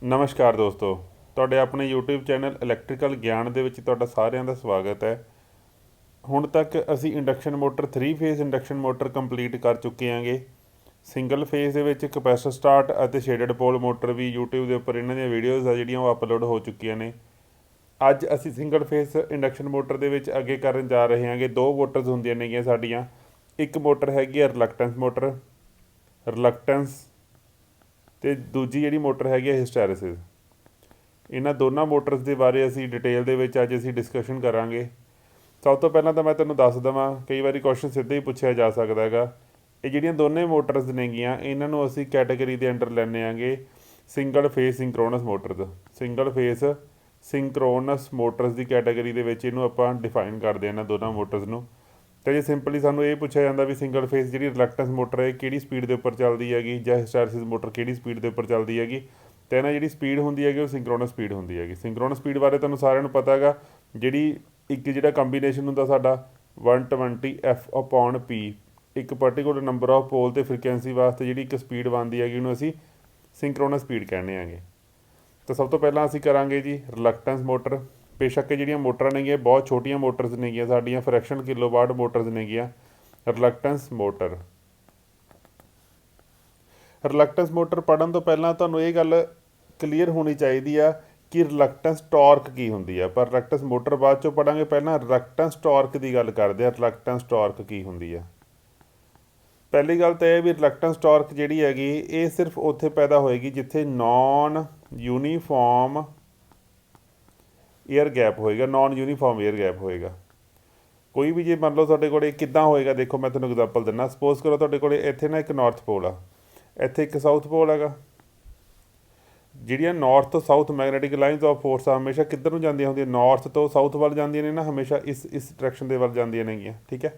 ਨਮਸਕਾਰ ਦੋਸਤੋ, ਤੁਹਾਡੇ ਆਪਣੇ YouTube ਚੈਨਲ ਇਲੈਕਟ੍ਰੀਕਲ ਗਿਆਨ ਦੇ ਵਿੱਚ ਤੁਹਾਡਾ ਸਾਰਿਆਂ ਦਾ ਸਵਾਗਤ ਹੈ। ਹੁਣ ਤੱਕ ਅਸੀਂ induction motor 3 phase induction motor complete ਕਰ ਚੁੱਕੇ ਹਾਂਗੇ। ਸਿੰਗਲ ਫੇਜ਼ ਦੇ ਵਿੱਚ ਕਪੈਸਿਟਰ ਸਟਾਰਟ ਅਤੇ ਸ਼ੇਡਡ ਪੋਲ ਮੋਟਰ ਵੀ YouTube ਦੇ ਉੱਪਰ ਇਹਨਾਂ ਦੀਆਂ ਵੀਡੀਓਜ਼ ਆ ਜਿਹੜੀਆਂ ਉਹ ਅਪਲੋਡ ਹੋ ਚੁੱਕੀਆਂ ਨੇ। ਅੱਜ ਅਸੀਂ ਸਿੰਗਲ ਫੇਜ਼ ਇੰਡਕਸ਼ਨ ਮੋਟਰ ਦੇ ਵਿੱਚ ਅੱਗੇ ਕਰਨ ਜਾ ਰਹੇ ਹਾਂਗੇ। ਦੋ ਮੋਟਰਸ ਹੁੰਦੀਆਂ ਨੇਗੀਆਂ ਸਾਡੀਆਂ। ਇੱਕ ਮੋਟਰ ਹੈਗੀ ਆ ਰਿਲਕਟੈਂਸ ਮੋਟਰ, ਰਿਲਕਟੈਂਸ, ਅਤੇ ਦੂਜੀ ਜਿਹੜੀ ਮੋਟਰ ਹੈਗੀ ਆ ਹਿਸਟੈਰਿਸਿਸ। ਇਹਨਾਂ ਦੋਨਾਂ ਮੋਟਰਸ ਦੇ ਬਾਰੇ ਅਸੀਂ ਡਿਟੇਲ ਦੇ ਵਿੱਚ ਅੱਜ ਅਸੀਂ ਡਿਸਕਸ਼ਨ ਕਰਾਂਗੇ। ਸਭ ਤੋਂ ਪਹਿਲਾਂ ਤਾਂ ਮੈਂ ਤੁਹਾਨੂੰ ਦੱਸ ਦੇਵਾਂ, ਕਈ ਵਾਰੀ ਕੁਐਸਚਨ ਸਿੱਧਾ ਹੀ ਪੁੱਛਿਆ ਜਾ ਸਕਦਾ ਹੈਗਾ। ਇਹ ਜਿਹੜੀਆਂ ਦੋਨੇ ਮੋਟਰਸ ਨੇਗੀਆਂ ਇਹਨਾਂ ਨੂੰ ਅਸੀਂ ਕੈਟਾਗਰੀ ਦੇ ਅੰਡਰ ਲੈਂਦੇ ਆਂਗੇ single phase synchronous motors. Single phase synchronous motors ਦੀ ਕੈਟਾਗਰੀ ਦੇ ਵਿੱਚ ਇਹਨੂੰ ਆਪਾਂ ਡਿਫਾਈਨ ਕਰਦੇ ਹਾਂ ਇਹਨਾਂ ਦੋਨਾਂ ਮੋਟਰਸ ਨੂੰ। ਅਤੇ ਜੇ ਸਿੰਪਲੀ ਸਾਨੂੰ ਇਹ ਪੁੱਛਿਆ ਜਾਂਦਾ ਵੀ ਸਿੰਗਲ ਫੇਸ ਜਿਹੜੀ ਰਿਲਕਟੈਂਸ ਮੋਟਰ ਹੈ ਕਿਹੜੀ ਸਪੀਡ ਦੇ ਉੱਪਰ ਚੱਲਦੀ ਹੈਗੀ, ਜਾਂ ਹਿਸਟੈਰਿਸਿਸ ਮੋਟਰ ਕਿਹੜੀ ਸਪੀਡ ਦੇ ਉੱਪਰ ਚੱਲਦੀ ਹੈਗੀ, ਅਤੇ ਇਹਨਾਂ ਜਿਹੜੀ ਸਪੀਡ ਹੁੰਦੀ ਹੈਗੀ ਉਹ ਸਿੰਕਰੋਨਸ ਸਪੀਡ ਹੁੰਦੀ ਹੈਗੀ। ਸਿੰਕਰੋਨਸ ਸਪੀਡ ਬਾਰੇ ਤੁਹਾਨੂੰ ਸਾਰਿਆਂ ਨੂੰ ਪਤਾ ਹੈਗਾ, ਜਿਹੜੀ ਇੱਕ ਜਿਹੜਾ ਕੰਬੀਨੇਸ਼ਨ ਹੁੰਦਾ ਸਾਡਾ 120F/P, ਇੱਕ ਪਰਟੀਕੂਲਰ ਨੰਬਰ ਆਫ ਪੋਲ ਅਤੇ ਫ੍ਰੀਕੁਐਂਸੀ ਵਾਸਤੇ ਜਿਹੜੀ ਇੱਕ ਸਪੀਡ ਬਣਦੀ ਹੈਗੀ ਉਹਨੂੰ ਅਸੀਂ ਸਿੰਕਰੋਨਸ ਸਪੀਡ ਕਹਿੰਦੇ ਹੈਗੇ। ਤਾਂ ਸਭ ਤੋਂ ਪਹਿਲਾਂ ਅਸੀਂ ਕਰਾਂਗੇ ਜੀ ਰਿਲਕਟੈਂਸ ਮੋਟਰ। ਬੇਸ਼ੱਕ ਜਿਹੜੀਆਂ ਮੋਟਰਾਂ ਨੇਗੀਆਂ ਬਹੁਤ ਛੋਟੀਆਂ ਮੋਟਰਸ ਨੇਗੀਆਂ ਸਾਡੀਆਂ, ਫਰੈਕਸ਼ਨ ਕਿਲੋਵਾਟ ਮੋਟਰਸ ਨੇਗੀਆਂ। ਰਿਲਕਟੈਂਸ ਮੋਟਰ, ਰਿਲਕਟੈਂਸ ਮੋਟਰ ਪੜ੍ਹਨ ਤੋਂ ਪਹਿਲਾਂ ਤੁਹਾਨੂੰ ਇਹ ਗੱਲ ਕਲੀਅਰ ਹੋਣੀ ਚਾਹੀਦੀ ਆ ਕਿ ਰਿਲਕਟੈਂਸ ਟਾਰਕ ਕੀ ਹੁੰਦੀ ਆ। ਪਰ ਰਿਲਕਟੈਂਸ ਮੋਟਰ ਬਾਅਦ 'ਚੋਂ ਪੜ੍ਹਾਂਗੇ, ਪਹਿਲਾਂ ਰਿਲਕਟੈਂਸ ਟਾਰਕ ਦੀ ਗੱਲ ਕਰਦੇ ਆ। ਰਿਲਕਟੈਂਸ ਟਾਰਕ ਕੀ ਹੁੰਦੀ ਆ? ਪਹਿਲੀ ਗੱਲ ਤਾਂ ਇਹ ਵੀ ਰਿਲਕਟੈਂਸ ਟਾਰਕ ਜਿਹੜੀ ਹੈਗੀ ਇਹ ਸਿਰਫ ਉੱਥੇ ਪੈਦਾ ਹੋਏਗੀ ਜਿੱਥੇ ਨੌਨ ਯੂਨੀਫਾਰਮ ਏਅਰ ਗੈਪ ਹੋਏਗਾ। ਨੌਨ ਯੂਨੀਫਾਰਮ ਏਅਰ ਗੈਪ ਹੋਏਗਾ। ਕੋਈ ਵੀ ਜੇ ਮੰਨ ਲਓ ਤੁਹਾਡੇ ਕੋਲ ਕਿੱਦਾਂ ਹੋਏਗਾ, ਦੇਖੋ ਮੈਂ ਤੁਹਾਨੂੰ ਐਗਜ਼ਾਮਪਲ ਦਿੰਦਾ। ਸਪੋਜ਼ ਕਰੋ ਤੁਹਾਡੇ ਕੋਲ ਇੱਥੇ ਨਾ ਇੱਕ ਨਾਰਥ ਪੋਲ ਆ, ਇੱਥੇ ਇੱਕ ਸਾਊਥ ਪੋਲ ਹੈਗਾ। ਜਿਹੜੀਆਂ ਨਾਰਥ ਤੋਂ south magnetic lines of force ਆ ਹਮੇਸ਼ਾ ਕਿੱਧਰ ਨੂੰ ਜਾਂਦੀਆਂ ਹੁੰਦੀਆਂ? ਨਾਰਥ ਤੋਂ ਸਾਊਥ ਵੱਲ ਜਾਂਦੀਆਂ ਨੇ ਨਾ, ਹਮੇਸ਼ਾ ਇਸ ਡਾਇਰੈਕਸ਼ਨ ਦੇ ਵੱਲ ਜਾਂਦੀਆਂ ਨੇਗੀਆਂ। ਠੀਕ ਹੈ,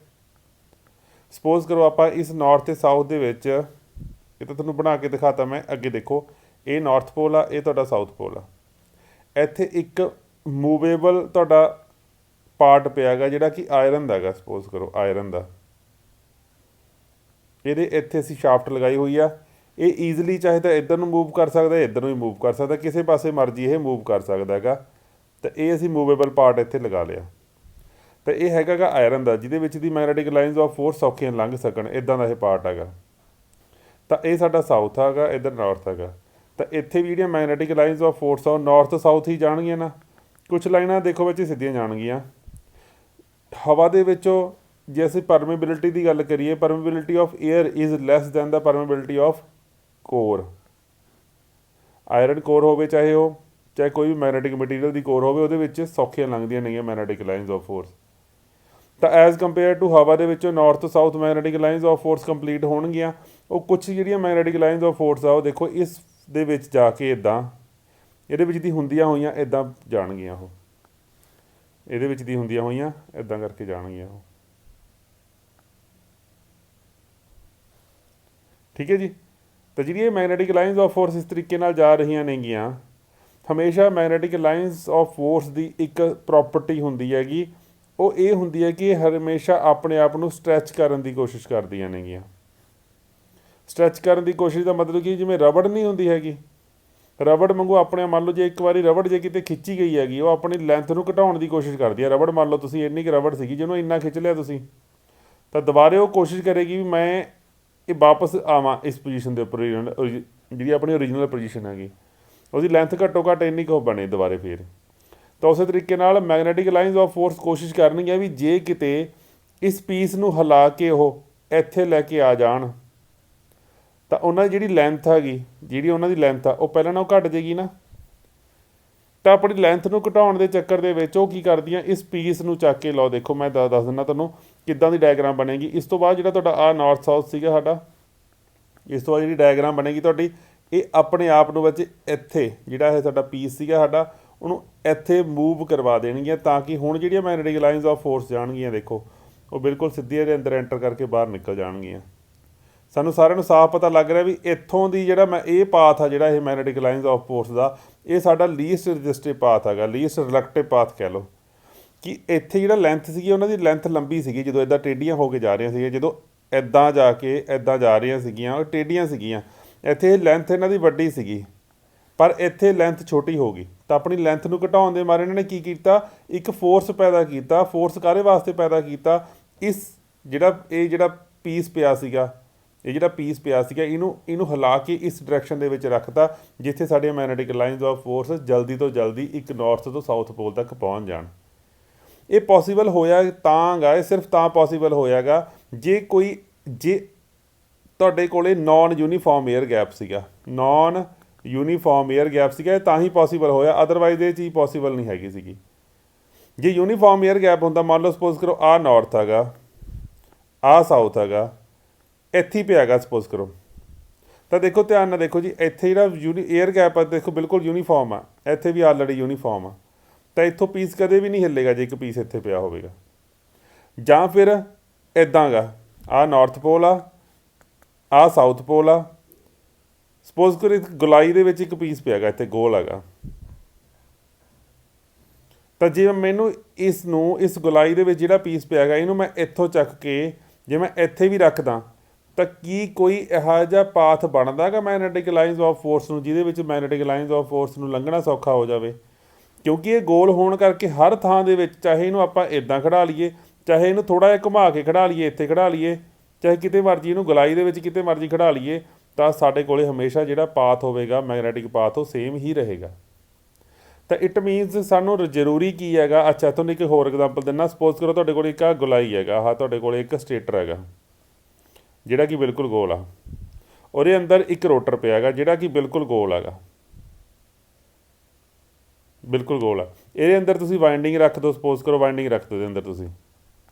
ਸਪੋਜ਼ ਕਰੋ ਆਪਾਂ ਇਸ ਨਾਰਥ ਅਤੇ ਸਾਊਥ ਦੇ ਵਿੱਚ, ਇਹ ਤਾਂ ਤੁਹਾਨੂੰ ਬਣਾ ਕੇ ਦਿਖਾਤਾ ਮੈਂ, ਅੱਗੇ ਦੇਖੋ ਇਹ ਨਾਰਥ ਪੋਲ ਆ, ਇਹ ਤੁਹਾਡਾ ਸਾਊਥ ਪੋਲ ਆ। ਇੱਥੇ ਇੱਕ ਮੂਵੇਬਲ ਤੁਹਾਡਾ ਪਾਰਟ ਪਿਆ ਗਾ ਜਿਹੜਾ ਕਿ ਆਇਰਨ ਦਾ ਹੈਗਾ। ਸਪੋਜ਼ ਕਰੋ ਆਇਰਨ ਦਾ, ਇਹਦੇ ਇੱਥੇ ਅਸੀਂ ਸ਼ਾਫਟ ਲਗਾਈ ਹੋਈ ਆ। ਇਹ ਈਜ਼ਲੀ ਚਾਹੇ ਤਾਂ ਇੱਧਰ ਨੂੰ ਮੂਵ ਕਰ ਸਕਦਾ, ਇੱਧਰ ਨੂੰ ਵੀ ਮੂਵ ਕਰ ਸਕਦਾ, ਕਿਸੇ ਪਾਸੇ ਮਰਜ਼ੀ ਇਹ ਮੂਵ ਕਰ ਸਕਦਾ ਹੈਗਾ। ਤਾਂ ਇਹ ਅਸੀਂ ਮੂਵੇਬਲ ਪਾਰਟ ਇੱਥੇ ਲਗਾ ਲਿਆ। ਤਾਂ ਇਹ ਹੈਗਾ ਗਾ ਆਇਰਨ ਦਾ, ਜਿਹਦੇ ਵਿੱਚ ਦੀ ਮੈਗਨੈਟਿਕ ਲਾਈਨਸ ਆਫ ਫੋਰਸ ਸੌਖੀਆਂ ਲੰਘ ਸਕਣ, ਇੱਦਾਂ ਦਾ ਇਹ ਪਾਰਟ ਹੈਗਾ। ਤਾਂ ਇਹ ਸਾਡਾ ਸਾਊਥ ਹੈਗਾ, ਇੱਧਰ ਨਾਰਥ ਹੈਗਾ। ਤਾਂ ਇੱਥੇ ਵੀ ਜਿਹੜੀਆਂ ਮੈਗਨੈਟਿਕ ਲਾਈਨਸ ਆਫ ਫੋਰਸ ਆ ਉਹ ਨਾਰਥ ਸਾਊਥ ਹੀ ਜਾਣਗੀਆਂ ਨਾ। ਕੁਛ ਲਾਈਨਾਂ ਦੇਖੋ ਵਿੱਚ ਸਿੱਧੀਆਂ ਜਾਣਗੀਆਂ। ਹਵਾ ਦੇ ਵਿੱਚੋਂ ਜੇ ਅਸੀਂ ਪਰਮੇਬਿਲਿਟੀ ਦੀ ਗੱਲ ਕਰੀਏ, permeability of air is less than the permeability of core. Iron core ਹੋਵੇ ਚਾਹੇ ਕੋਈ ਵੀ ਮੈਗਨੈਟਿਕ ਮਟੀਰੀਅਲ ਦੀ ਕੋਰ ਹੋਵੇ, ਉਹਦੇ ਵਿੱਚ ਸੌਖੀਆਂ ਲੰਘਦੀਆਂ ਨੇਗੀਆਂ ਮੈਗਨੈਟਿਕ ਲਾਈਨਸ ਆਫ ਫੋਰਸ। ਤਾਂ ਐਜ਼ ਕੰਪੇਅਰ ਟੂ ਹਵਾ ਦੇ ਵਿੱਚੋਂ north south magnetic lines of force complete ਹੋਣਗੀਆਂ। ਉਹ ਕੁਛ ਜਿਹੜੀਆਂ ਮੈਗਨੈਟਿਕ ਲਾਈਨਸ ਆਫ ਫੋਰਸ ਆ ਉਹ ਦੇਖੋ ਇਸ ਦੇ ਵਿੱਚ ਜਾ ਕੇ ਇੱਦਾਂ, ਇਹਦੇ ਵਿੱਚ ਦੀ ਹੁੰਦੀਆਂ ਹੋਈਆਂ ਇੱਦਾਂ ਜਾਣਗੀਆਂ। ਉਹ ਇਹਦੇ ਵਿੱਚ ਦੀ ਹੁੰਦੀਆਂ ਹੋਈਆਂ ਇੱਦਾਂ ਕਰਕੇ ਜਾਣਗੀਆਂ ਉਹ। ਠੀਕ ਹੈ ਜੀ। ਤਾਂ ਜਿਹੜੀ ਇਹ ਮੈਗਨੈਟਿਕ ਲਾਈਨਸ ਆਫ ਫੋਰਸ ਇਸ ਤਰੀਕੇ ਨਾਲ ਜਾ ਰਹੀਆਂ ਨੇਗੀਆਂ, ਹਮੇਸ਼ਾ ਮੈਗਨੈਟਿਕ ਲਾਈਨਸ ਆਫ ਫੋਰਸ ਦੀ ਇੱਕ ਪ੍ਰੋਪਰਟੀ ਹੁੰਦੀ ਹੈਗੀ, ਉਹ ਇਹ ਹੁੰਦੀ ਹੈ ਕਿ ਇਹ ਹਮੇਸ਼ਾ ਆਪਣੇ ਆਪ ਨੂੰ ਸਟਰੈਚ ਕਰਨ ਦੀ ਕੋਸ਼ਿਸ਼ ਕਰਦੀਆਂ ਨੇਗੀਆਂ। ਸਟਰੈਚ ਕਰਨ ਦੀ ਕੋਸ਼ਿਸ਼ ਦਾ ਮਤਲਬ ਕਿ ਜਿਵੇਂ ਰਬੜ ਨਹੀਂ ਹੁੰਦੀ ਹੈਗੀ, ਰਬੜ ਵਾਂਗੂ ਆਪਣੇ ਮੰਨ ਲਓ ਜੇ ਇੱਕ ਵਾਰੀ ਰਬੜ ਜੇ ਕਿਤੇ ਖਿੱਚੀ ਗਈ ਹੈਗੀ, ਉਹ ਆਪਣੀ ਲੈਂਥ ਨੂੰ ਘਟਾਉਣ ਦੀ ਕੋਸ਼ਿਸ਼ ਕਰਦੀ ਹੈ। ਰਬੜ ਮੰਨ ਲਓ ਤੁਸੀਂ ਇੰਨੀ ਕੁ ਰਬੜ ਸੀਗੀ, ਜਿਹਨੂੰ ਇੰਨਾ ਖਿੱਚ ਲਿਆ ਤੁਸੀਂ, ਤਾਂ ਦੁਬਾਰੇ ਉਹ ਕੋਸ਼ਿਸ਼ ਕਰੇਗੀ ਵੀ ਮੈਂ ਇਹ ਵਾਪਸ ਆਵਾਂ ਇਸ ਪੋਜੀਸ਼ਨ ਦੇ ਉੱਪਰ, ਜਿਹੜੀ ਆਪਣੀ ਓਰੀਜਨਲ ਪੋਜੀਸ਼ਨ ਹੈਗੀ ਉਹਦੀ ਲੈਂਥ ਘੱਟੋ ਘੱਟ ਇੰਨੀ ਕੁ ਬਣੇ ਦੁਬਾਰੇ ਫੇਰ। ਤਾਂ ਉਸੇ ਤਰੀਕੇ ਨਾਲ ਮੈਗਨੈਟਿਕ ਲਾਈਨਸ ਆਫ ਫੋਰਸ ਕੋਸ਼ਿਸ਼ ਕਰਨਗੀਆਂ ਵੀ ਜੇ ਕਿਤੇ ਇਸ ਪੀਸ ਨੂੰ ਹਿਲਾ ਕੇ ਉਹ ਇੱਥੇ ਲੈ ਕੇ ਆ ਜਾਣ, ਤਾਂ ਉਹਨਾਂ ਦੀ ਜਿਹੜੀ ਲੈਂਥ ਹੈਗੀ, ਜਿਹੜੀ ਉਹਨਾਂ ਦੀ ਲੈਂਥ ਆ ਉਹ ਪਹਿਲਾਂ ਨਾਲੋਂ ਘੱਟ ਜਾਏਗੀ ਨਾ। ਤਾਂ ਆਪਣੀ ਲੈਂਥ ਨੂੰ ਘਟਾਉਣ ਦੇ ਚੱਕਰ ਦੇ ਵਿੱਚ ਉਹ ਕੀ ਕਰਦੀਆਂ, ਇਸ ਪੀਸ ਨੂੰ ਚੱਕ ਕੇ, ਲਓ ਦੇਖੋ ਮੈਂ ਦੱਸ ਦਿੰਦਾ ਤੁਹਾਨੂੰ ਕਿੱਦਾਂ ਦੀ ਡਾਇਗਰਾਮ ਬਣੇਗੀ। ਇਸ ਤੋਂ ਬਾਅਦ ਜਿਹੜਾ ਤੁਹਾਡਾ ਆਹ ਨਾਰਥ ਸਾਊਥ ਸੀਗਾ ਸਾਡਾ, ਇਸ ਤੋਂ ਬਾਅਦ ਜਿਹੜੀ ਡਾਇਗਰਾਮ ਬਣੇਗੀ ਤੁਹਾਡੀ, ਇਹ ਆਪਣੇ ਆਪ ਨੂੰ ਵਿੱਚ ਇੱਥੇ ਜਿਹੜਾ ਇਹ ਸਾਡਾ ਪੀਸ ਸੀਗਾ ਸਾਡਾ, ਉਹਨੂੰ ਇੱਥੇ ਮੂਵ ਕਰਵਾ ਦੇਣਗੀਆਂ, ਤਾਂ ਕਿ ਹੁਣ ਜਿਹੜੀਆਂ ਮੈਗਨੈਟਿਕ ਲਾਈਨਸ ਆਫ ਫੋਰਸ ਜਾਣਗੀਆਂ ਦੇਖੋ ਉਹ ਬਿਲਕੁਲ ਸਿੱਧੀਆਂ ਦੇ ਅੰਦਰ ਐਂਟਰ ਕਰਕੇ ਬਾਹਰ ਨਿਕਲ ਜਾਣਗੀਆਂ। ਸਾਨੂੰ ਸਾਰਿਆਂ ਨੂੰ ਸਾਫ਼ ਪਤਾ ਲੱਗ ਰਿਹਾ ਵੀ ਇੱਥੋਂ ਦੀ ਜਿਹੜਾ ਮੈਂ ਇਹ ਪਾਥ ਆ ਜਿਹੜਾ ਇਹ ਮੈਗਨੈਟਿਕ ਲਾਈਨਸ ਆਫ ਫੋਰਸ ਦਾ, ਇਹ ਸਾਡਾ ਲੀਸਟ ਰਜਿਸਟਿਵ ਪਾਥ ਹੈਗਾ, ਲੀਸਟ ਰਿਲਕਟਿਵ ਪਾਥ ਕਹਿ ਲਓ। ਕਿ ਇੱਥੇ ਜਿਹੜਾ ਲੈਂਥ ਸੀਗੀ ਉਹਨਾਂ ਦੀ ਲੈਂਥ ਲੰਬੀ ਸੀਗੀ, ਜਦੋਂ ਇੱਦਾਂ ਟੇਢੀਆਂ ਹੋ ਕੇ ਜਾ ਰਹੀਆਂ ਸੀਗੀਆਂ, ਜਦੋਂ ਇੱਦਾਂ ਜਾ ਕੇ ਇੱਦਾਂ ਜਾ ਰਹੀਆਂ ਸੀਗੀਆਂ ਉਹ ਟੇਢੀਆਂ ਸੀਗੀਆਂ। ਇੱਥੇ ਲੈਂਥ ਇਹਨਾਂ ਦੀ ਵੱਡੀ ਸੀਗੀ, ਪਰ ਇੱਥੇ ਲੈਂਥ ਛੋਟੀ ਹੋ ਗਈ, ਤਾਂ ਆਪਣੀ ਲੈਂਥ ਨੂੰ ਘਟਾਉਣ ਦੇ ਮਾਰੇ ਇਹਨਾਂ ਨੇ ਕੀ ਕੀਤਾ, ਇੱਕ ਫੋਰਸ ਪੈਦਾ ਕੀਤਾ। ਫੋਰਸ ਕਾਹਦੇ ਵਾਸਤੇ ਪੈਦਾ ਕੀਤਾ, ਇਸ ਜਿਹੜਾ ਪੀਸ ਪਿਆ ਸੀਗਾ, ਇਹਨੂੰ ਹਿਲਾ ਕੇ ਇਸ ਡਾਇਰੈਕਸ਼ਨ ਦੇ ਵਿੱਚ ਰੱਖਤਾ ਜਿੱਥੇ ਸਾਡੀਆਂ ਮੈਗਨੈਟਿਕ ਲਾਈਨਸ ਆਫ ਫੋਰਸ ਜਲਦੀ ਤੋਂ ਜਲਦੀ ਇੱਕ ਨਾਰਥ ਤੋਂ ਸਾਊਥ ਪੋਲ ਤੱਕ ਪਹੁੰਚ ਜਾਣ। ਇਹ ਪੋਸੀਬਲ ਹੋਇਆ ਤਾਂ ਗਾ, ਇਹ ਸਿਰਫ ਤਾਂ ਪੋਸੀਬਲ ਹੋਇਆਗਾ ਜੇ ਤੁਹਾਡੇ ਕੋਲੇ ਨੌਨ ਯੂਨੀਫਾਰਮ ਏਅਰ ਗੈਪ ਸੀਗਾ, ਇਹ ਤਾਂ ਹੀ ਪੋਸੀਬਲ ਹੋਇਆ, ਅਦਰਵਾਈਜ਼ ਇਹ ਚੀਜ਼ ਪੋਸੀਬਲ ਨਹੀਂ ਹੈਗੀ ਸੀਗੀ। ਜੇ ਯੂਨੀਫਾਰਮ ਏਅਰ ਗੈਪ ਹੁੰਦਾ, ਮੰਨ ਲਓ ਸਪੋਜ਼ ਕਰੋ ਆਹ ਨਾਰਥ ਹੈਗਾ, ਆਹ ਸਾਊਥ ਹੈਗਾ, ਇੱਥੇ ਹੀ ਪਿਆ ਹੈਗਾ ਸਪੋਜ਼ ਕਰੋ, ਤਾਂ ਦੇਖੋ ਧਿਆਨ ਨਾਲ ਦੇਖੋ ਜੀ, ਇੱਥੇ ਜਿਹੜਾ ਏਅਰ ਗੈਪ ਆ ਦੇਖੋ ਬਿਲਕੁਲ ਯੂਨੀਫਾਰਮ ਆ, ਇੱਥੇ ਵੀ ਆਲਰੇਡੀ ਯੂਨੀਫਾਰਮ ਆ, ਤਾਂ ਇੱਥੋਂ ਪੀਸ ਕਦੇ ਵੀ ਨਹੀਂ ਹਿੱਲੇਗਾ ਜੇ ਇੱਕ ਪੀਸ ਇੱਥੇ ਪਿਆ ਹੋਵੇਗਾ। ਜਾਂ ਫਿਰ ਇੱਦਾਂ ਗਾ, ਆਹ ਨਾਰਥ ਪੋਲ ਆ, ਆਹ ਸਾਊਥ ਪੋਲ ਆ, ਸਪੋਜ਼ ਕਰੋ ਇੱਕ ਗੋਲਾਈ ਦੇ ਵਿੱਚ ਇੱਕ ਪੀਸ ਪਿਆ ਗਾ, ਇੱਥੇ ਗੋਲ ਹੈਗਾ, ਤਾਂ ਜੇ ਮੈਨੂੰ ਇਸ ਗੋਲਾਈ ਦੇ ਵਿੱਚ ਜਿਹੜਾ ਪੀਸ ਪਿਆ ਗਾ, ਇਹਨੂੰ ਮੈਂ ਇੱਥੋਂ ਚੱਕ ਕੇ ਜੇ ਮੈਂ ਇੱਥੇ ਵੀ ਰੱਖਦਾ ਤਾਂ ਕੀ ਕੋਈ ਇਹੋ ਜਿਹਾ ਪਾਥ ਬਣਦਾ ਗਾ ਮੈਗਨੈਟਿਕ ਲਾਈਨਸ ਆਫ ਫੋਰਸ ਨੂੰ ਜਿਹਦੇ ਵਿੱਚ ਮੈਗਨੈਟਿਕ ਲਾਈਨਸ ਆਫ ਫੋਰਸ ਨੂੰ ਲੰਘਣਾ ਸੌਖਾ ਹੋ ਜਾਵੇ? ਕਿਉਂਕਿ ਇਹ ਗੋਲ ਹੋਣ ਕਰਕੇ ਹਰ ਥਾਂ ਦੇ ਵਿੱਚ, ਚਾਹੇ ਇਹਨੂੰ ਆਪਾਂ ਇੱਦਾਂ ਖੜਾ ਲਈਏ, ਚਾਹੇ ਇਹਨੂੰ ਥੋੜ੍ਹਾ ਜਿਹਾ ਘੁਮਾ ਕੇ ਖੜਾ ਲਈਏ, ਇੱਥੇ ਖੜਾ ਲਈਏ, ਚਾਹੇ ਕਿਤੇ ਮਰਜ਼ੀ ਇਹਨੂੰ ਗੋਲਾਈ ਦੇ ਵਿੱਚ ਕਿਤੇ ਮਰਜ਼ੀ ਖੜਾ ਲਈਏ, ਤਾਂ ਸਾਡੇ ਕੋਲੇ ਹਮੇਸ਼ਾ ਜਿਹੜਾ ਪਾਥ ਹੋਵੇਗਾ ਮੈਗਨੈਟਿਕ ਪਾਥ ਉਹ ਸੇਮ ਹੀ ਰਹੇਗਾ। ਤਾਂ ਇਟ ਮੀਨਸ ਸਾਨੂੰ ਜ਼ਰੂਰੀ ਕੀ ਹੈਗਾ। ਅੱਛਾ, ਤੁਹਾਨੂੰ ਇੱਕ ਹੋਰ ਐਗਜ਼ਾਮਪਲ ਦਿੰਦਾ। ਸਪੋਜ਼ ਕਰੋ ਤੁਹਾਡੇ ਕੋਲ ਇੱਕ ਗੋਲਾਈ ਹੈਗਾ, ਆਹ ਤੁਹਾਡੇ ਕੋਲ ਇੱਕ ਸਟੇਟਰ ਹੈਗਾ ਜਿਹੜਾ ਕਿ ਬਿਲਕੁਲ ਗੋਲ ਆ, ਉਹਦੇ ਅੰਦਰ ਇੱਕ ਰੋਟਰ ਪਿਆ ਹੈਗਾ ਜਿਹੜਾ ਕਿ ਬਿਲਕੁਲ ਗੋਲ ਹੈਗਾ, ਬਿਲਕੁਲ ਗੋਲ ਆ। ਇਹਦੇ ਅੰਦਰ ਤੁਸੀਂ ਵਾਈਂਡਿੰਗ ਰੱਖ ਦਿਓ, ਸਪੋਜ਼ ਕਰੋ ਵਾਈਂਡਿੰਗ ਰੱਖ ਦਿਓ ਇਹਦੇ ਅੰਦਰ। ਤੁਸੀਂ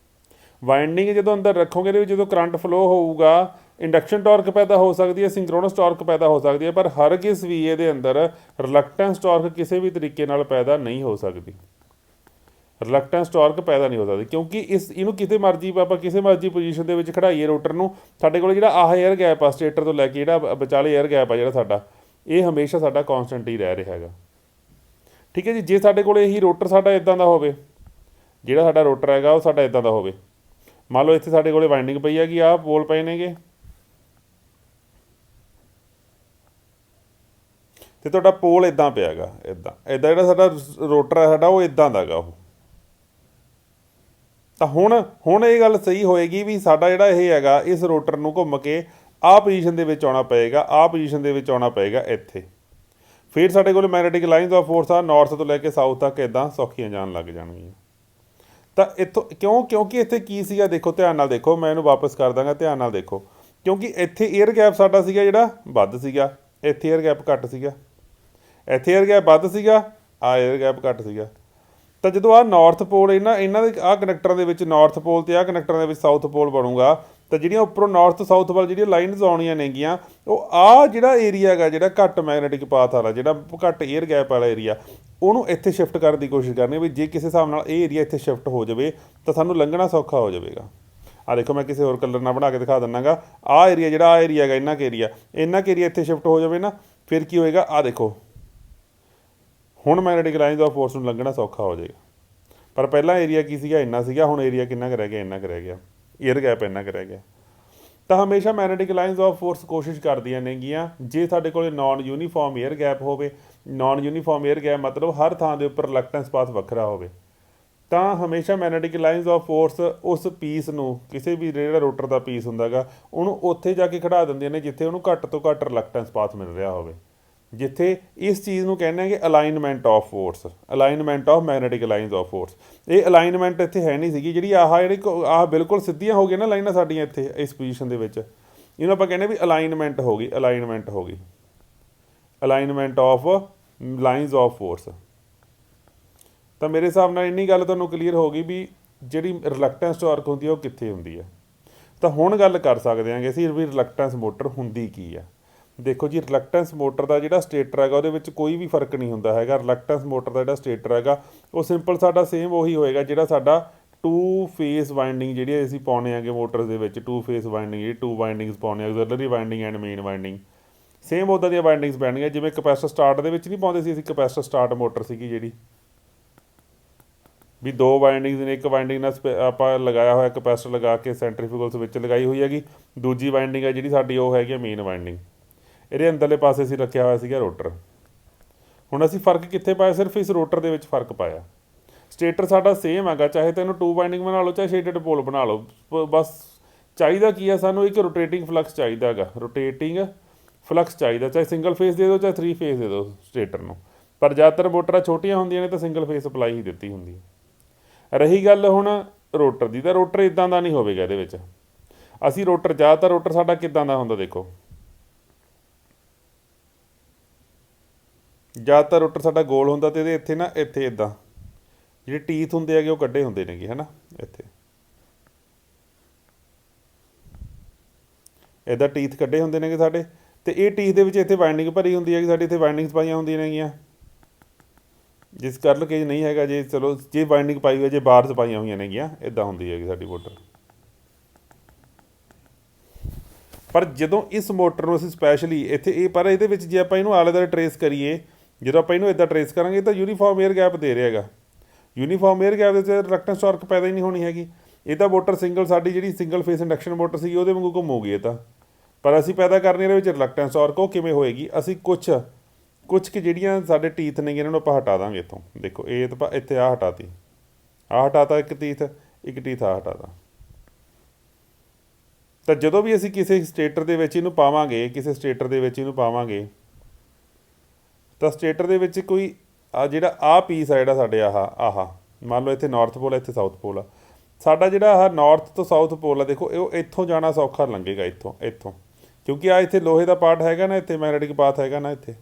ਵਾਈਂਡਿੰਗ ਜਦੋਂ ਅੰਦਰ ਰੱਖੋਗੇ, ਇਹਦੇ ਵਿੱਚ ਜਦੋਂ ਕਰੰਟ ਫਲੋ ਹੋਊਗਾ, ਇੰਡਕਸ਼ਨ ਟਾਰਕ ਪੈਦਾ ਹੋ ਸਕਦੀ ਹੈ, ਸਿੰਕਰੋਨਸ ਟਾਰਕ ਪੈਦਾ ਹੋ ਸਕਦੀ ਹੈ, ਪਰ ਹਰਗਿਜ਼ ਵੀ ਇਹਦੇ ਅੰਦਰ ਰਿਲਕਟੈਂਸ ਟਾਰਕ ਕਿਸੇ ਵੀ ਤਰੀਕੇ ਨਾਲ ਪੈਦਾ ਨਹੀਂ ਹੋ ਸਕਦੀ। ਕਿਉਂਕਿ ਇਹਨੂੰ ਕਿਤੇ ਮਰਜ਼ੀ ਆਪਾਂ ਕਿਸੇ ਮਰਜ਼ੀ ਪੋਜੀਸ਼ਨ ਦੇ ਵਿੱਚ ਖੜਾਈਏ ਰੋਟਰ ਨੂੰ, ਸਾਡੇ ਕੋਲ ਜਿਹੜਾ ਆਹ ਏਅਰ ਗੈਪ ਆ ਸਟੇਟਰ ਤੋਂ ਲੈ ਕੇ ਜਿਹੜਾ ਵਿਚਾਲੇ ਏਅਰ ਗੈਪ ਆ ਜਿਹੜਾ ਸਾਡਾ, ਇਹ ਹਮੇਸ਼ਾ ਸਾਡਾ ਕੌਨਸਟੈਂਟ ਹੀ ਰਹਿ ਰਿਹਾ ਹੈਗਾ। ਠੀਕ ਹੈ ਜੀ। ਜੇ ਸਾਡੇ ਕੋਲ ਇਹੀ ਰੋਟਰ ਸਾਡਾ ਇੱਦਾਂ ਦਾ ਹੋਵੇ, ਜਿਹੜਾ ਸਾਡਾ ਰੋਟਰ ਹੈਗਾ ਉਹ ਸਾਡਾ ਇੱਦਾਂ ਦਾ ਹੋਵੇ, ਮੰਨ ਲਓ ਇੱਥੇ ਸਾਡੇ ਕੋਲੇ ਵਾਈਂਡਿੰਗ ਪਈ ਹੈਗੀ, ਆਹ ਪੋਲ ਪਏ ਨੇਗੇ, ਤੇ ਤੁਹਾਡਾ ਪੋਲ ਇੱਦਾਂ ਪਿਆ ਹੈਗਾ, ਇੱਦਾਂ ਜਿਹੜਾ ਸਾਡਾ ਰੋਟਰ ਹੈ ਸਾਡਾ ਉਹ ਇੱਦਾਂ ਦਾ ਹੈਗਾ ਉਹ। ਤਾਂ ਹੁਣ ਇਹ ਗੱਲ ਸਹੀ ਹੋਏਗੀ ਵੀ ਸਾਡਾ ਜਿਹੜਾ ਇਹ ਹੈਗਾ, ਇਸ ਰੋਟਰ ਨੂੰ ਘੁੰਮ ਕੇ ਆਹ ਪੋਜੀਸ਼ਨ ਦੇ ਵਿੱਚ ਆਉਣਾ ਪਏਗਾ, ਇੱਥੇ। ਫਿਰ ਸਾਡੇ ਕੋਲ ਮੈਗਨੈਟਿਕ ਲਾਈਨਸ ਆਫ ਫੋਰਸ ਆ ਨਾਰਥ ਤੋਂ ਲੈ ਕੇ ਸਾਊਥ ਤੱਕ ਇੱਦਾਂ ਸੌਖੀਆਂ ਜਾਣ ਲੱਗ ਜਾਣਗੀਆਂ। ਤਾਂ ਇੱਥੋਂ ਕਿਉਂਕਿ ਇੱਥੇ ਕੀ ਸੀਗਾ, ਦੇਖੋ ਧਿਆਨ ਨਾਲ ਦੇਖੋ, ਮੈਂ ਇਹਨੂੰ ਵਾਪਸ ਕਰ ਦਾਂਗਾ, ਧਿਆਨ ਨਾਲ ਦੇਖੋ। ਕਿਉਂਕਿ ਇੱਥੇ ਏਅਰ ਗੈਪ ਸਾਡਾ ਸੀਗਾ ਜਿਹੜਾ ਵੱਧ ਸੀਗਾ, ਇੱਥੇ ਏਅਰ ਗੈਪ ਘੱਟ ਸੀਗਾ, ਇੱਥੇ ਏਅਰ ਗੈਪ ਵੱਧ ਸੀਗਾ, ਆਹ ਏਅਰ ਗੈਪ ਘੱਟ ਸੀਗਾ। ਤਾਂ ਜਦੋਂ ਆਹ ਨਾਰਥ ਪੋਲ ਇਹਨਾਂ ਦੇ ਆਹ ਕਨੈਕਟਰਾਂ ਦੇ ਵਿੱਚ ਨਾਰਥ ਪੋਲ ਅਤੇ ਆਹ ਕਨੈਕਟਰਾਂ ਦੇ ਵਿੱਚ ਸਾਊਥ ਪੋਲ ਬਣੂਗਾ, ਤਾਂ ਜਿਹੜੀਆਂ ਉੱਪਰੋਂ ਨਾਰਥ ਸਾਊਥ ਵੱਲ ਜਿਹੜੀਆਂ ਲਾਈਨਸ ਆਉਣੀਆਂ ਨੇਗੀਆਂ, ਉਹ ਆਹ ਜਿਹੜਾ ਏਰੀਆ ਹੈਗਾ ਜਿਹੜਾ ਘੱਟ ਮੈਗਨੈਟਿਕ ਪਾਥ ਵਾਲਾ, ਜਿਹੜਾ ਘੱਟ ਏਅਰ ਗੈਪ ਵਾਲਾ ਏਰੀਆ, ਉਹਨੂੰ ਇੱਥੇ ਸ਼ਿਫਟ ਕਰਨ ਦੀ ਕੋਸ਼ਿਸ਼ ਕਰਨੀ ਵੀ ਜੇ ਕਿਸੇ ਹਿਸਾਬ ਨਾਲ ਇਹ ਏਰੀਆ ਇੱਥੇ ਸ਼ਿਫਟ ਹੋ ਜਾਵੇ ਤਾਂ ਸਾਨੂੰ ਲੰਘਣਾ ਸੌਖਾ ਹੋ ਜਾਵੇਗਾ। ਆਹ ਦੇਖੋ, ਮੈਂ ਕਿਸੇ ਹੋਰ ਕਲਰ ਨਾਲ ਬਣਾ ਕੇ ਦਿਖਾ ਦਿੰਦਾ ਗਾ। ਆਹ ਏਰੀਆ ਜਿਹੜਾ ਆਹ ਏਰੀਆ ਹੈਗਾ, ਇੰਨਾ ਕੁ ਏਰੀਆ ਇੱਥੇ ਸ਼ਿਫਟ ਹੋ ਜਾਵੇ ਨਾ, ਫਿਰ ਕੀ ਹੋਏਗਾ, ਆਹ ਦੇਖੋ ਹੁਣ ਮੈਗਨੈਟਿਕ ਲਾਈਨਸ ਆਫ ਫੋਰਸ ਨੂੰ ਲੰਘਣਾ ਸੌਖਾ ਹੋ ਜਾਏਗਾ। ਪਰ ਪਹਿਲਾਂ ਏਰੀਆ ਕੀ ਸੀਗਾ, ਇੰਨਾ ਸੀਗਾ, ਹੁਣ ਏਰੀਆ ਕਿੰਨਾ ਕੁ ਰਹਿ ਗਿਆ, ਇੰਨਾ ਕੁ ਰਹਿ ਗਿਆ, ਏਅਰ ਗੈਪ ਇੰਨਾ ਕੁ ਰਹਿ ਗਿਆ। ਤਾਂ ਹਮੇਸ਼ਾ ਮੈਗਨੈਟਿਕ ਲਾਈਨਸ ਆਫ ਫੋਰਸ ਕੋਸ਼ਿਸ਼ ਕਰਦੀਆਂ ਨੇਗੀਆਂ, ਜੇ ਸਾਡੇ ਕੋਲ ਨੌਨ ਯੂਨੀਫਾਰਮ ਏਅਰ ਗੈਪ ਹੋਵੇ, ਨੌਨ ਯੂਨੀਫਾਰਮ ਏਅਰ ਗੈਪ ਮਤਲਬ ਹਰ ਥਾਂ ਦੇ ਉੱਪਰ ਰਿਲਕਟੈਂਸ ਪਾਥ ਵੱਖਰਾ ਹੋਵੇ, ਤਾਂ ਹਮੇਸ਼ਾ ਮੈਗਨੈਟਿਕ ਲਾਈਨਸ ਆਫ ਫੋਰਸ ਉਸ ਪੀਸ ਨੂੰ, ਕਿਸੇ ਵੀ ਜਿਹੜਾ ਰੋਟਰ ਦਾ ਪੀਸ ਹੁੰਦਾ ਗਾ, ਉਹਨੂੰ ਉੱਥੇ ਜਾ ਕੇ ਖੜਾ ਦਿੰਦੀਆਂ ਨੇ ਜਿੱਥੇ ਉਹਨੂੰ ਘੱਟ ਤੋਂ ਘੱਟ ਰਿਲਕਟੈਂਸ ਪਾਥ ਮਿਲ ਰਿਹਾ ਹੋਵੇ, ਜਿੱਥੇ ਇਸ ਚੀਜ਼ ਨੂੰ ਕਹਿੰਦੇ ਹੈਗੇ alignment of force, alignment of magnetic lines of force. ਇਹ ਅਲਾਈਨਮੈਂਟ ਇੱਥੇ ਹੈ ਨਹੀਂ ਸੀਗੀ, ਜਿਹੜੀ ਆਹ ਬਿਲਕੁਲ ਸਿੱਧੀਆਂ ਹੋ ਗਈਆਂ ਨਾ ਲਾਈਨਾਂ ਸਾਡੀਆਂ ਇੱਥੇ ਇਸ ਪੋਜੀਸ਼ਨ ਦੇ ਵਿੱਚ, ਇਹਨੂੰ ਆਪਾਂ ਕਹਿੰਦੇ ਵੀ ਅਲਾਈਨਮੈਂਟ ਹੋ ਗਈ, alignment of lines of force. ਤਾਂ ਮੇਰੇ ਹਿਸਾਬ ਨਾਲ ਇੰਨੀ ਗੱਲ ਤੁਹਾਨੂੰ ਕਲੀਅਰ ਹੋ ਗਈ ਵੀ ਜਿਹੜੀ ਰਿਲਕਟੈਂਸ ਟਾਰਕ ਹੁੰਦੀ ਹੈ ਉਹ ਕਿੱਥੇ ਹੁੰਦੀ ਹੈ। ਤਾਂ ਹੁਣ ਗੱਲ ਕਰ ਸਕਦੇ ਹਾਂਗੇ ਅਸੀਂ ਵੀ ਰਿਲਕਟੈਂਸ ਮੋਟਰ ਹੁੰਦੀ ਕੀ ਆ। ਦੇਖੋ ਜੀ, ਰਿਲਕਟੈਂਸ ਮੋਟਰ ਦਾ ਜਿਹੜਾ ਸਟੇਟਰ ਹੈਗਾ ਉਹਦੇ ਵਿੱਚ ਕੋਈ ਵੀ ਫਰਕ ਨਹੀਂ ਹੁੰਦਾ ਹੈਗਾ। ਰਿਲਕਟੈਂਸ ਮੋਟਰ ਦਾ ਜਿਹੜਾ ਸਟੇਟਰ ਹੈਗਾ ਉਹ ਸਿੰਪਲ ਸਾਡਾ ਸੇਮ ਉਹੀ ਹੋਏਗਾ ਜਿਹੜਾ ਸਾਡਾ ਟੂ ਫੇਸ ਵਾਈਂਡਿੰਗ ਜਿਹੜੀ ਅਸੀਂ ਪਾਉਂਦੇ ਆਂਗੇ ਮੋਟਰ ਦੇ ਵਿੱਚ, ਟੂ ਫੇਸ ਵਾਈਂਡਿੰਗ ਜਿਹੜੀ ਟੂ ਵਾਈਂਡਿੰਗਸ ਪਾਉਂਦੇ ਹਾਂ, auxiliary winding and main winding, same ਉੱਦਾਂ ਦੀਆਂ ਵਾਈਂਡਿੰਗਸ ਪੈਣਗੀਆਂ ਜਿਵੇਂ ਕਪੈਸਿਟਰ ਸਟਾਰਟ ਦੇ ਵਿੱਚ ਨਹੀਂ ਪਾਉਂਦੇ ਸੀ ਅਸੀਂ, ਕਪੈਸਿਟਰ ਸਟਾਰਟ ਮੋਟਰ ਸੀਗੀ ਜਿਹੜੀ ਵੀ ਦੋ ਵਾਈਂਡਿੰਗਸ ਨੇ, ਇੱਕ ਵਾਈਂਡਿੰਗ ਨਾਲ ਆਪਾਂ ਲਗਾਇਆ ਹੋਇਆ ਕਪੈਸਿਟਰ ਲਗਾ ਕੇ ਸੈਂਟਰੀਫਿਊਗਲਸ ਵਿੱਚ ਲਗਾਈ ਹੋਈ ਹੈਗੀ, ਦੂਜੀ ਵਾਈਂਡਿੰਗ ਹੈ ਜਿਹੜੀ ਸਾਡੀ ਉਹ ਹੈਗੀ ਮੇਨ ਵਾਈਂਡਿੰਗ, ਇਹਦੇ ਅੰਦਰਲੇ ਪਾਸੇ ਅਸੀਂ ਰੱਖਿਆ ਹੋਇਆ ਸੀਗਾ ਰੋਟਰ। ਹੁਣ ਅਸੀਂ ਫਰਕ ਕਿੱਥੇ ਪਾਇਆ, ਸਿਰਫ ਇਸ ਰੋਟਰ ਦੇ ਵਿੱਚ ਫਰਕ ਪਾਇਆ। ਸਟੇਟਰ ਸਾਡਾ ਸੇਮ ਹੈਗਾ, ਚਾਹੇ ਤੈਨੂੰ 2 ਵਾਈਂਡਿੰਗ ਬਣਾ ਲਓ ਚਾਹੇ ਸ਼ੇਡਡ ਪੋਲ ਬਣਾ ਲਓ, ਬਸ ਚਾਹੀਦਾ ਕੀ ਆ ਸਾਨੂੰ, ਇੱਕ ਰੋਟੇਟਿੰਗ ਫਲਕਸ ਚਾਹੀਦਾ ਹੈਗਾ, ਰੋਟੇਟਿੰਗ ਫਲਕਸ ਚਾਹੀਦਾ, ਚਾਹੇ ਸਿੰਗਲ ਫੇਸ ਦੇ ਦਿਓ ਚਾਹੇ 3 ਫੇਸ ਦੇ ਦਿਓ ਸਟੇਟਰ ਨੂੰ। ਪਰ ਜ਼ਿਆਦਾਤਰ ਮੋਟਰਾਂ ਛੋਟੀਆਂ ਹੁੰਦੀਆਂ ਨੇ ਤਾਂ ਸਿੰਗਲ ਫੇਸ ਸਪਲਾਈ ਹੀ ਦਿੱਤੀ ਹੁੰਦੀ ਹੈ। ਰਹੀ ਗੱਲ ਹੁਣ ਰੋਟਰ ਦੀ, ਤਾਂ ਰੋਟਰ ਇਦਾਂ ਦਾ ਨਹੀਂ ਹੋਵੇਗਾ ਇਹਦੇ ਵਿੱਚ। ਅਸੀਂ ਰੋਟਰ ਜ਼ਿਆਦਾਤਰ ਰੋਟਰ ਸਾਡਾ ਕਿੱਦਾਂ ਦਾ ਹੁੰਦਾ, ਦੇਖੋ ਜ਼ਿਆਦਾਤਰ ਰੋਟਰ ਸਾਡਾ ਗੋਲ ਹੁੰਦਾ, ਅਤੇ ਇਹਦੇ ਇੱਥੇ ਨਾ ਇੱਥੇ ਇੱਦਾਂ ਜਿਹੜੇ ਟੀਥ ਹੁੰਦੇ ਹੈਗੇ ਉਹ ਕੱਢੇ ਹੁੰਦੇ ਨੇਗੇ, ਹੈ ਨਾ, ਇੱਥੇ ਇੱਦਾਂ ਟੀਥ ਕੱਢੇ ਹੁੰਦੇ ਨੇਗੇ ਸਾਡੇ, ਅਤੇ ਇਹ ਟੀਥ ਦੇ ਵਿੱਚ ਇੱਥੇ ਵਾਈਂਡਿੰਗ ਭਰੀ ਹੁੰਦੀ ਹੈਗੀ ਸਾਡੀ, ਇੱਥੇ ਵਾਈਂਡਿੰਗਸ ਪਾਈਆਂ ਹੁੰਦੀਆਂ ਨੇਗੀਆਂ। ਜਿਸ ਕਰਲ ਕੇਜ ਨਹੀਂ ਹੈਗਾ, ਜੇ ਚਲੋ ਜੇ ਵਾਈਂਡਿੰਗ ਪਾਈ ਹੋਈ, ਜੇ ਬਾਰਸ ਪਾਈਆਂ ਹੋਈਆਂ ਨੇਗੀਆਂ, ਇੱਦਾਂ ਹੁੰਦੀ ਹੈਗੀ ਸਾਡੀ ਮੋਟਰ। ਪਰ ਜਦੋਂ ਇਸ ਮੋਟਰ ਨੂੰ ਅਸੀਂ ਸਪੈਸ਼ਲੀ ਇੱਥੇ ਇਹ, ਪਰ ਇਹਦੇ ਵਿੱਚ ਜੇ ਆਪਾਂ ਇਹਨੂੰ ਆਲੇ ਦੁਆਲੇ ਟਰੇਸ ਕਰੀਏ, ਜਦੋਂ ਆਪਾਂ ਇਹਨੂੰ ਇੱਦਾਂ ਟਰੇਸ ਕਰਾਂਗੇ ਤਾਂ ਯੂਨੀਫਾਰਮ 에ਅਰ ਗੈਪ ਦੇ ਰਿਹਾ ਹੈਗਾ। ਯੂਨੀਫਾਰਮ 에ਅਰ ਗੈਪ ਦੇ ਵਿੱਚ ਰਿਲਕਟੈਂਸ ਟਾਰਕ ਪੈਦਾ ਹੀ ਨਹੀਂ ਹੋਣੀ ਹੈਗੀ। ਇਹ ਤਾਂ ਮੋਟਰ ਸਿੰਗਲ, ਸਾਡੀ ਜਿਹੜੀ ਸਿੰਗਲ ਫੇਸ ਇੰਡਕਸ਼ਨ ਮੋਟਰ ਸੀਗੀ ਉਹਦੇ ਵਾਂਗੂ ਘੁੰਮੂਗੀ ਇਹ ਤਾਂ, ਪਰ ਅਸੀਂ ਪੈਦਾ ਕਰਨੀ ਇਹਦੇ ਵਿੱਚ ਰਿਲਕਟੈਂਸ ਟਾਰਕ। ਉਹ ਕਿਵੇਂ ਹੋਏਗੀ, ਅਸੀਂ ਕੁਛ ਕਿ ਜਿਹੜੀਆਂ ਸਾਡੇ ਟੀਥ ਨੇ ਇਹਨਾਂ ਨੂੰ ਆਪਾਂ ਹਟਾ ਦਾਂਗੇ ਇੱਥੋਂ। ਦੇਖੋ ਇਹ ਤਾਂ ਇੱਥੇ ਆਹ ਹਟਾਤੀ, ਆਹ ਹਟਾਤਾ ਇੱਕ ਟੀਥ ਆਹ ਹਟਾਤਾ। ਤਾਂ ਜਦੋਂ ਵੀ ਅਸੀਂ ਕਿਸੇ ਸਟੇਟਰ ਦੇ ਵਿੱਚ ਇਹਨੂੰ ਪਾਵਾਂਗੇ, ਤਾਂ ਸਟੇਟਰ ਦੇ ਵਿੱਚ ਕੋਈ ਜਿਹੜਾ ਆਹ ਪੀਸ ਆ, ਜਿਹੜਾ ਸਾਡੇ ਆਹ ਮੰਨ ਲਓ ਇੱਥੇ ਨਾਰਥ ਪੋਲ, ਇੱਥੇ ਸਾਊਥ ਪੋਲ ਆ ਸਾਡਾ, ਜਿਹੜਾ ਆਹ ਨਾਰਥ ਤੋਂ ਸਾਊਥ ਪੋਲ ਆ, ਦੇਖੋ ਉਹ ਇੱਥੋਂ ਜਾਣਾ ਸੌਖਾ ਲੰਘੇਗਾ, ਇੱਥੋਂ ਕਿਉਂਕਿ ਆਹ ਇੱਥੇ ਲੋਹੇ ਦਾ ਪਾਰਟ ਹੈਗਾ ਨਾ, ਇੱਥੇ ਮੈਗਨੈਟਿਕ ਪਾਥ ਹੈਗਾ ਨਾ ਇੱਥੇ।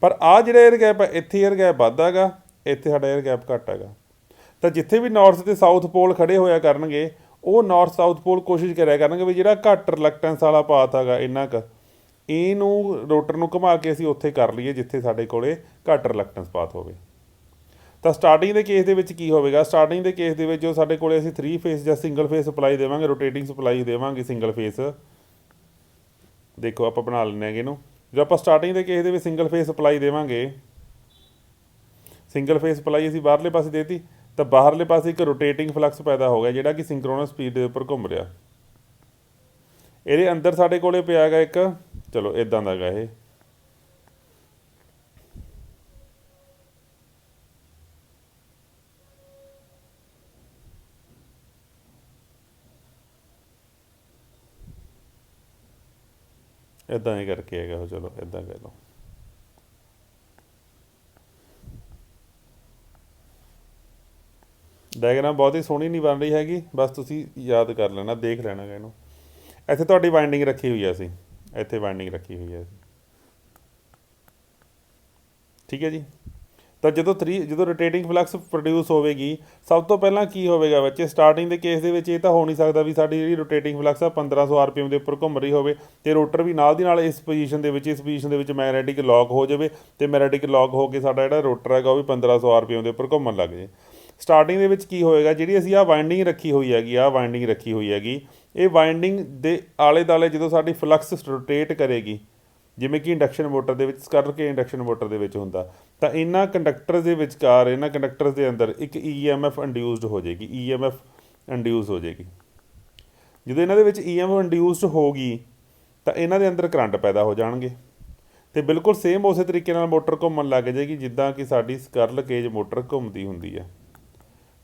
ਪਰ ਆਹ ਜਿਹੜਾ 에ਅਰ ਗੈਪ ਹੈ, ਇੱਥੇ 에ਅਰ ਗੈਪ ਵੱਧ ਹੈਗਾ, ਇੱਥੇ ਸਾਡਾ 에ਅਰ ਗੈਪ ਘੱਟ ਹੈਗਾ। ਤਾਂ ਜਿੱਥੇ ਵੀ ਨਾਰਥ ਅਤੇ ਸਾਊਥ ਪੋਲ ਖੜੇ ਹੋਇਆ ਕਰਨਗੇ, ਉਹ ਨਾਰਥ ਸਾਊਥ ਪੋਲ ਕੋਸ਼ਿਸ਼ ਕਰਿਆ ਕਰਨਗੇ ਵੀ ਜਿਹੜਾ ਘੱਟ ਰਿਲਕਟੈਂਸ ਵਾਲਾ ਪਾਥ ਹੈਗਾ ਇੰਨਾ ਕੁ, ਇਹਨੂੰ ਰੋਟਰ ਨੂੰ ਘੁਮਾ ਕੇ ਅਸੀਂ ਉੱਥੇ ਕਰ ਲਈਏ ਜਿੱਥੇ ਸਾਡੇ ਕੋਲੇ ਘੱਟ ਰਿਲਕਟੈਂਸ ਪਾਥ ਹੋਵੇ। ਤਾਂ ਸਟਾਰਟਿੰਗ ਦੇ ਕੇਸ ਦੇ ਵਿੱਚ ਕੀ ਹੋਵੇਗਾ, ਸਟਾਰਟਿੰਗ ਦੇ ਕੇਸ ਦੇ ਵਿੱਚ ਜੋ ਸਾਡੇ ਕੋਲੇ ਅਸੀਂ 3 ਫੇਸ ਜਾਂ ਸਿੰਗਲ ਫੇਸ ਸਪਲਾਈ ਦੇਵਾਂਗੇ, ਰੋਟੇਟਿੰਗ ਸਪਲਾਈ ਦੇਵਾਂਗੇ ਸਿੰਗਲ ਫੇਸ। ਦੇਖੋ ਆਪਾਂ ਬਣਾ ਲੈਂਦੇ ਹੈਗੇ ਇਹਨੂੰ, ਜਦੋਂ ਆਪਾਂ ਸਟਾਰਟਿੰਗ ਦੇ ਕੇਸ ਦੇ ਵਿੱਚ ਸਿੰਗਲ ਫੇਸ ਸਪਲਾਈ ਦੇਵਾਂਗੇ, ਸਿੰਗਲ ਫੇਸ ਸਪਲਾਈ ਅਸੀਂ ਬਾਹਰਲੇ ਪਾਸੇ ਦੇਤੀ, ਤਾਂ ਬਾਹਰਲੇ ਪਾਸੇ ਇੱਕ ਰੋਟੇਟਿੰਗ ਫਲਕਸ ਪੈਦਾ ਹੋ ਗਿਆ ਜਿਹੜਾ ਕਿ ਸਿੰਕਰੋਨਸ ਸਪੀਡ ਦੇ ਉੱਪਰ ਘੁੰਮ ਰਿਹਾ। ਇਹਦੇ ਅੰਦਰ ਸਾਡੇ ਕੋਲੇ ਪਿਆ ਹੈਗਾ ਇੱਕ, ਚਲੋ ਇੱਦਾਂ ਦਾ ਹੈਗਾ ਇਹ, ਇੱਦਾਂ ਹੀ ਕਰਕੇ ਹੈਗਾ ਉਹ, ਚਲੋ ਇੱਦਾਂ ਕਹਿ ਲਓ। ਡਾਇਗਰਾਮ ਬਹੁਤ ਹੀ ਸੋਹਣੀ ਨਹੀਂ ਬਣ ਰਹੀ ਹੈਗੀ, ਬਸ ਤੁਸੀਂ ਯਾਦ ਕਰ ਲੈਣਾ, ਦੇਖ ਲੈਣਾ ਗਾ ਇਹਨੂੰ। ਇੱਥੇ ਤੁਹਾਡੀ ਵਾਈਂਡਿੰਗ ਰੱਖੀ ਹੋਈ ਆ ਅਸੀਂ, ਇੱਥੇ ਵਾਈਂਡਿੰਗ ਰੱਖੀ ਹੋਈ ਆ ਅਸੀਂ, ਠੀਕ ਹੈ ਜੀ। ਤਾਂ ਜਦੋਂ ਰੋਟੇਟਿੰਗ ਫਲਕਸ ਪ੍ਰੋਡਿਊਸ ਹੋਵੇਗੀ, ਸਭ ਤੋਂ ਪਹਿਲਾਂ ਕੀ ਹੋਵੇਗਾ ਬੱਚੇ, ਸਟਾਰਟਿੰਗ ਦੇ ਕੇਸ ਦੇ ਵਿੱਚ ਇਹ ਤਾਂ ਹੋ ਨਹੀਂ ਸਕਦਾ ਵੀ ਸਾਡੀ ਜਿਹੜੀ ਰੋਟੇਟਿੰਗ ਫਲਕਸ ਆ 1500 RPM ਦੇ ਉੱਪਰ ਘੁੰਮ ਰਹੀ ਹੋਵੇ, ਅਤੇ ਰੋਟਰ ਵੀ ਨਾਲ ਦੀ ਨਾਲ ਇਸ ਪੋਜੀਸ਼ਨ ਦੇ ਵਿੱਚ ਮੈਗਨੈਟਿਕ ਲੌਕ ਹੋ ਜਾਵੇ, ਅਤੇ ਮੈਗਨੈਟਿਕ ਲੌਕ ਹੋ ਕੇ ਸਾਡਾ ਜਿਹੜਾ ਰੋਟਰ ਹੈਗਾ ਉਹ ਵੀ 1500 RPM ਦੇ ਉੱਪਰ ਘੁੰਮਣ ਲੱਗ ਜੇ। ਸਟਾਰਟਿੰਗ ਦੇ ਵਿੱਚ ਕੀ ਹੋਏਗਾ, ਜਿਹੜੀ ਅਸੀਂ ਆਹ ਵਾਈਂਡਿੰਗ ਰੱਖੀ ਹੋਈ ਹੈਗੀ, ਇਹ ਵਾਈਂਡਿੰਗ ਦੇ ਆਲੇ ਦੁਆਲੇ ਜਦੋਂ ਸਾਡੀ ਫਲਕਸ ਰੋਟੇਟ ਕਰੇਗੀ, ਜਿਵੇਂ ਕਿ ਇੰਡਕਸ਼ਨ ਮੋਟਰ ਦੇ ਵਿੱਚ ਕਰਕੇ ਇੰਡਕਸ਼ਨ ਮੋਟਰ ਦੇ ਵਿੱਚ ਹੁੰਦਾ, ਤਾਂ ਇਹਨਾਂ ਕੰਡਕਟਰਸ ਦੇ ਵਿਚਕਾਰ, ਇਹਨਾਂ ਕੰਡਕਟਰਸ ਦੇ ਅੰਦਰ ਇੱਕ EMF ਇੰਡਿਊਸਡ ਹੋ ਜਾਏਗੀ, ਇੰਡਿਊਸ ਹੋ ਜਾਏਗੀ। ਜਦੋਂ ਇਹਨਾਂ ਦੇ ਵਿੱਚ EMF ਇੰਡਿਊਸਡ ਹੋਗੀ ਤਾਂ ਇਹਨਾਂ ਦੇ ਅੰਦਰ ਕਰੰਟ ਪੈਦਾ ਹੋ ਜਾਣਗੇ, ਅਤੇ ਬਿਲਕੁਲ ਸੇਮ ਉਸੇ ਤਰੀਕੇ ਨਾਲ ਮੋਟਰ ਘੁੰਮਣ ਲੱਗ ਜਾਏਗੀ ਜਿੱਦਾਂ ਕਿ ਸਾਡੀ ਸਕਰਲ ਕੇਜ ਮੋਟਰ ਘੁੰਮਦੀ ਹੁੰਦੀ ਹੈ।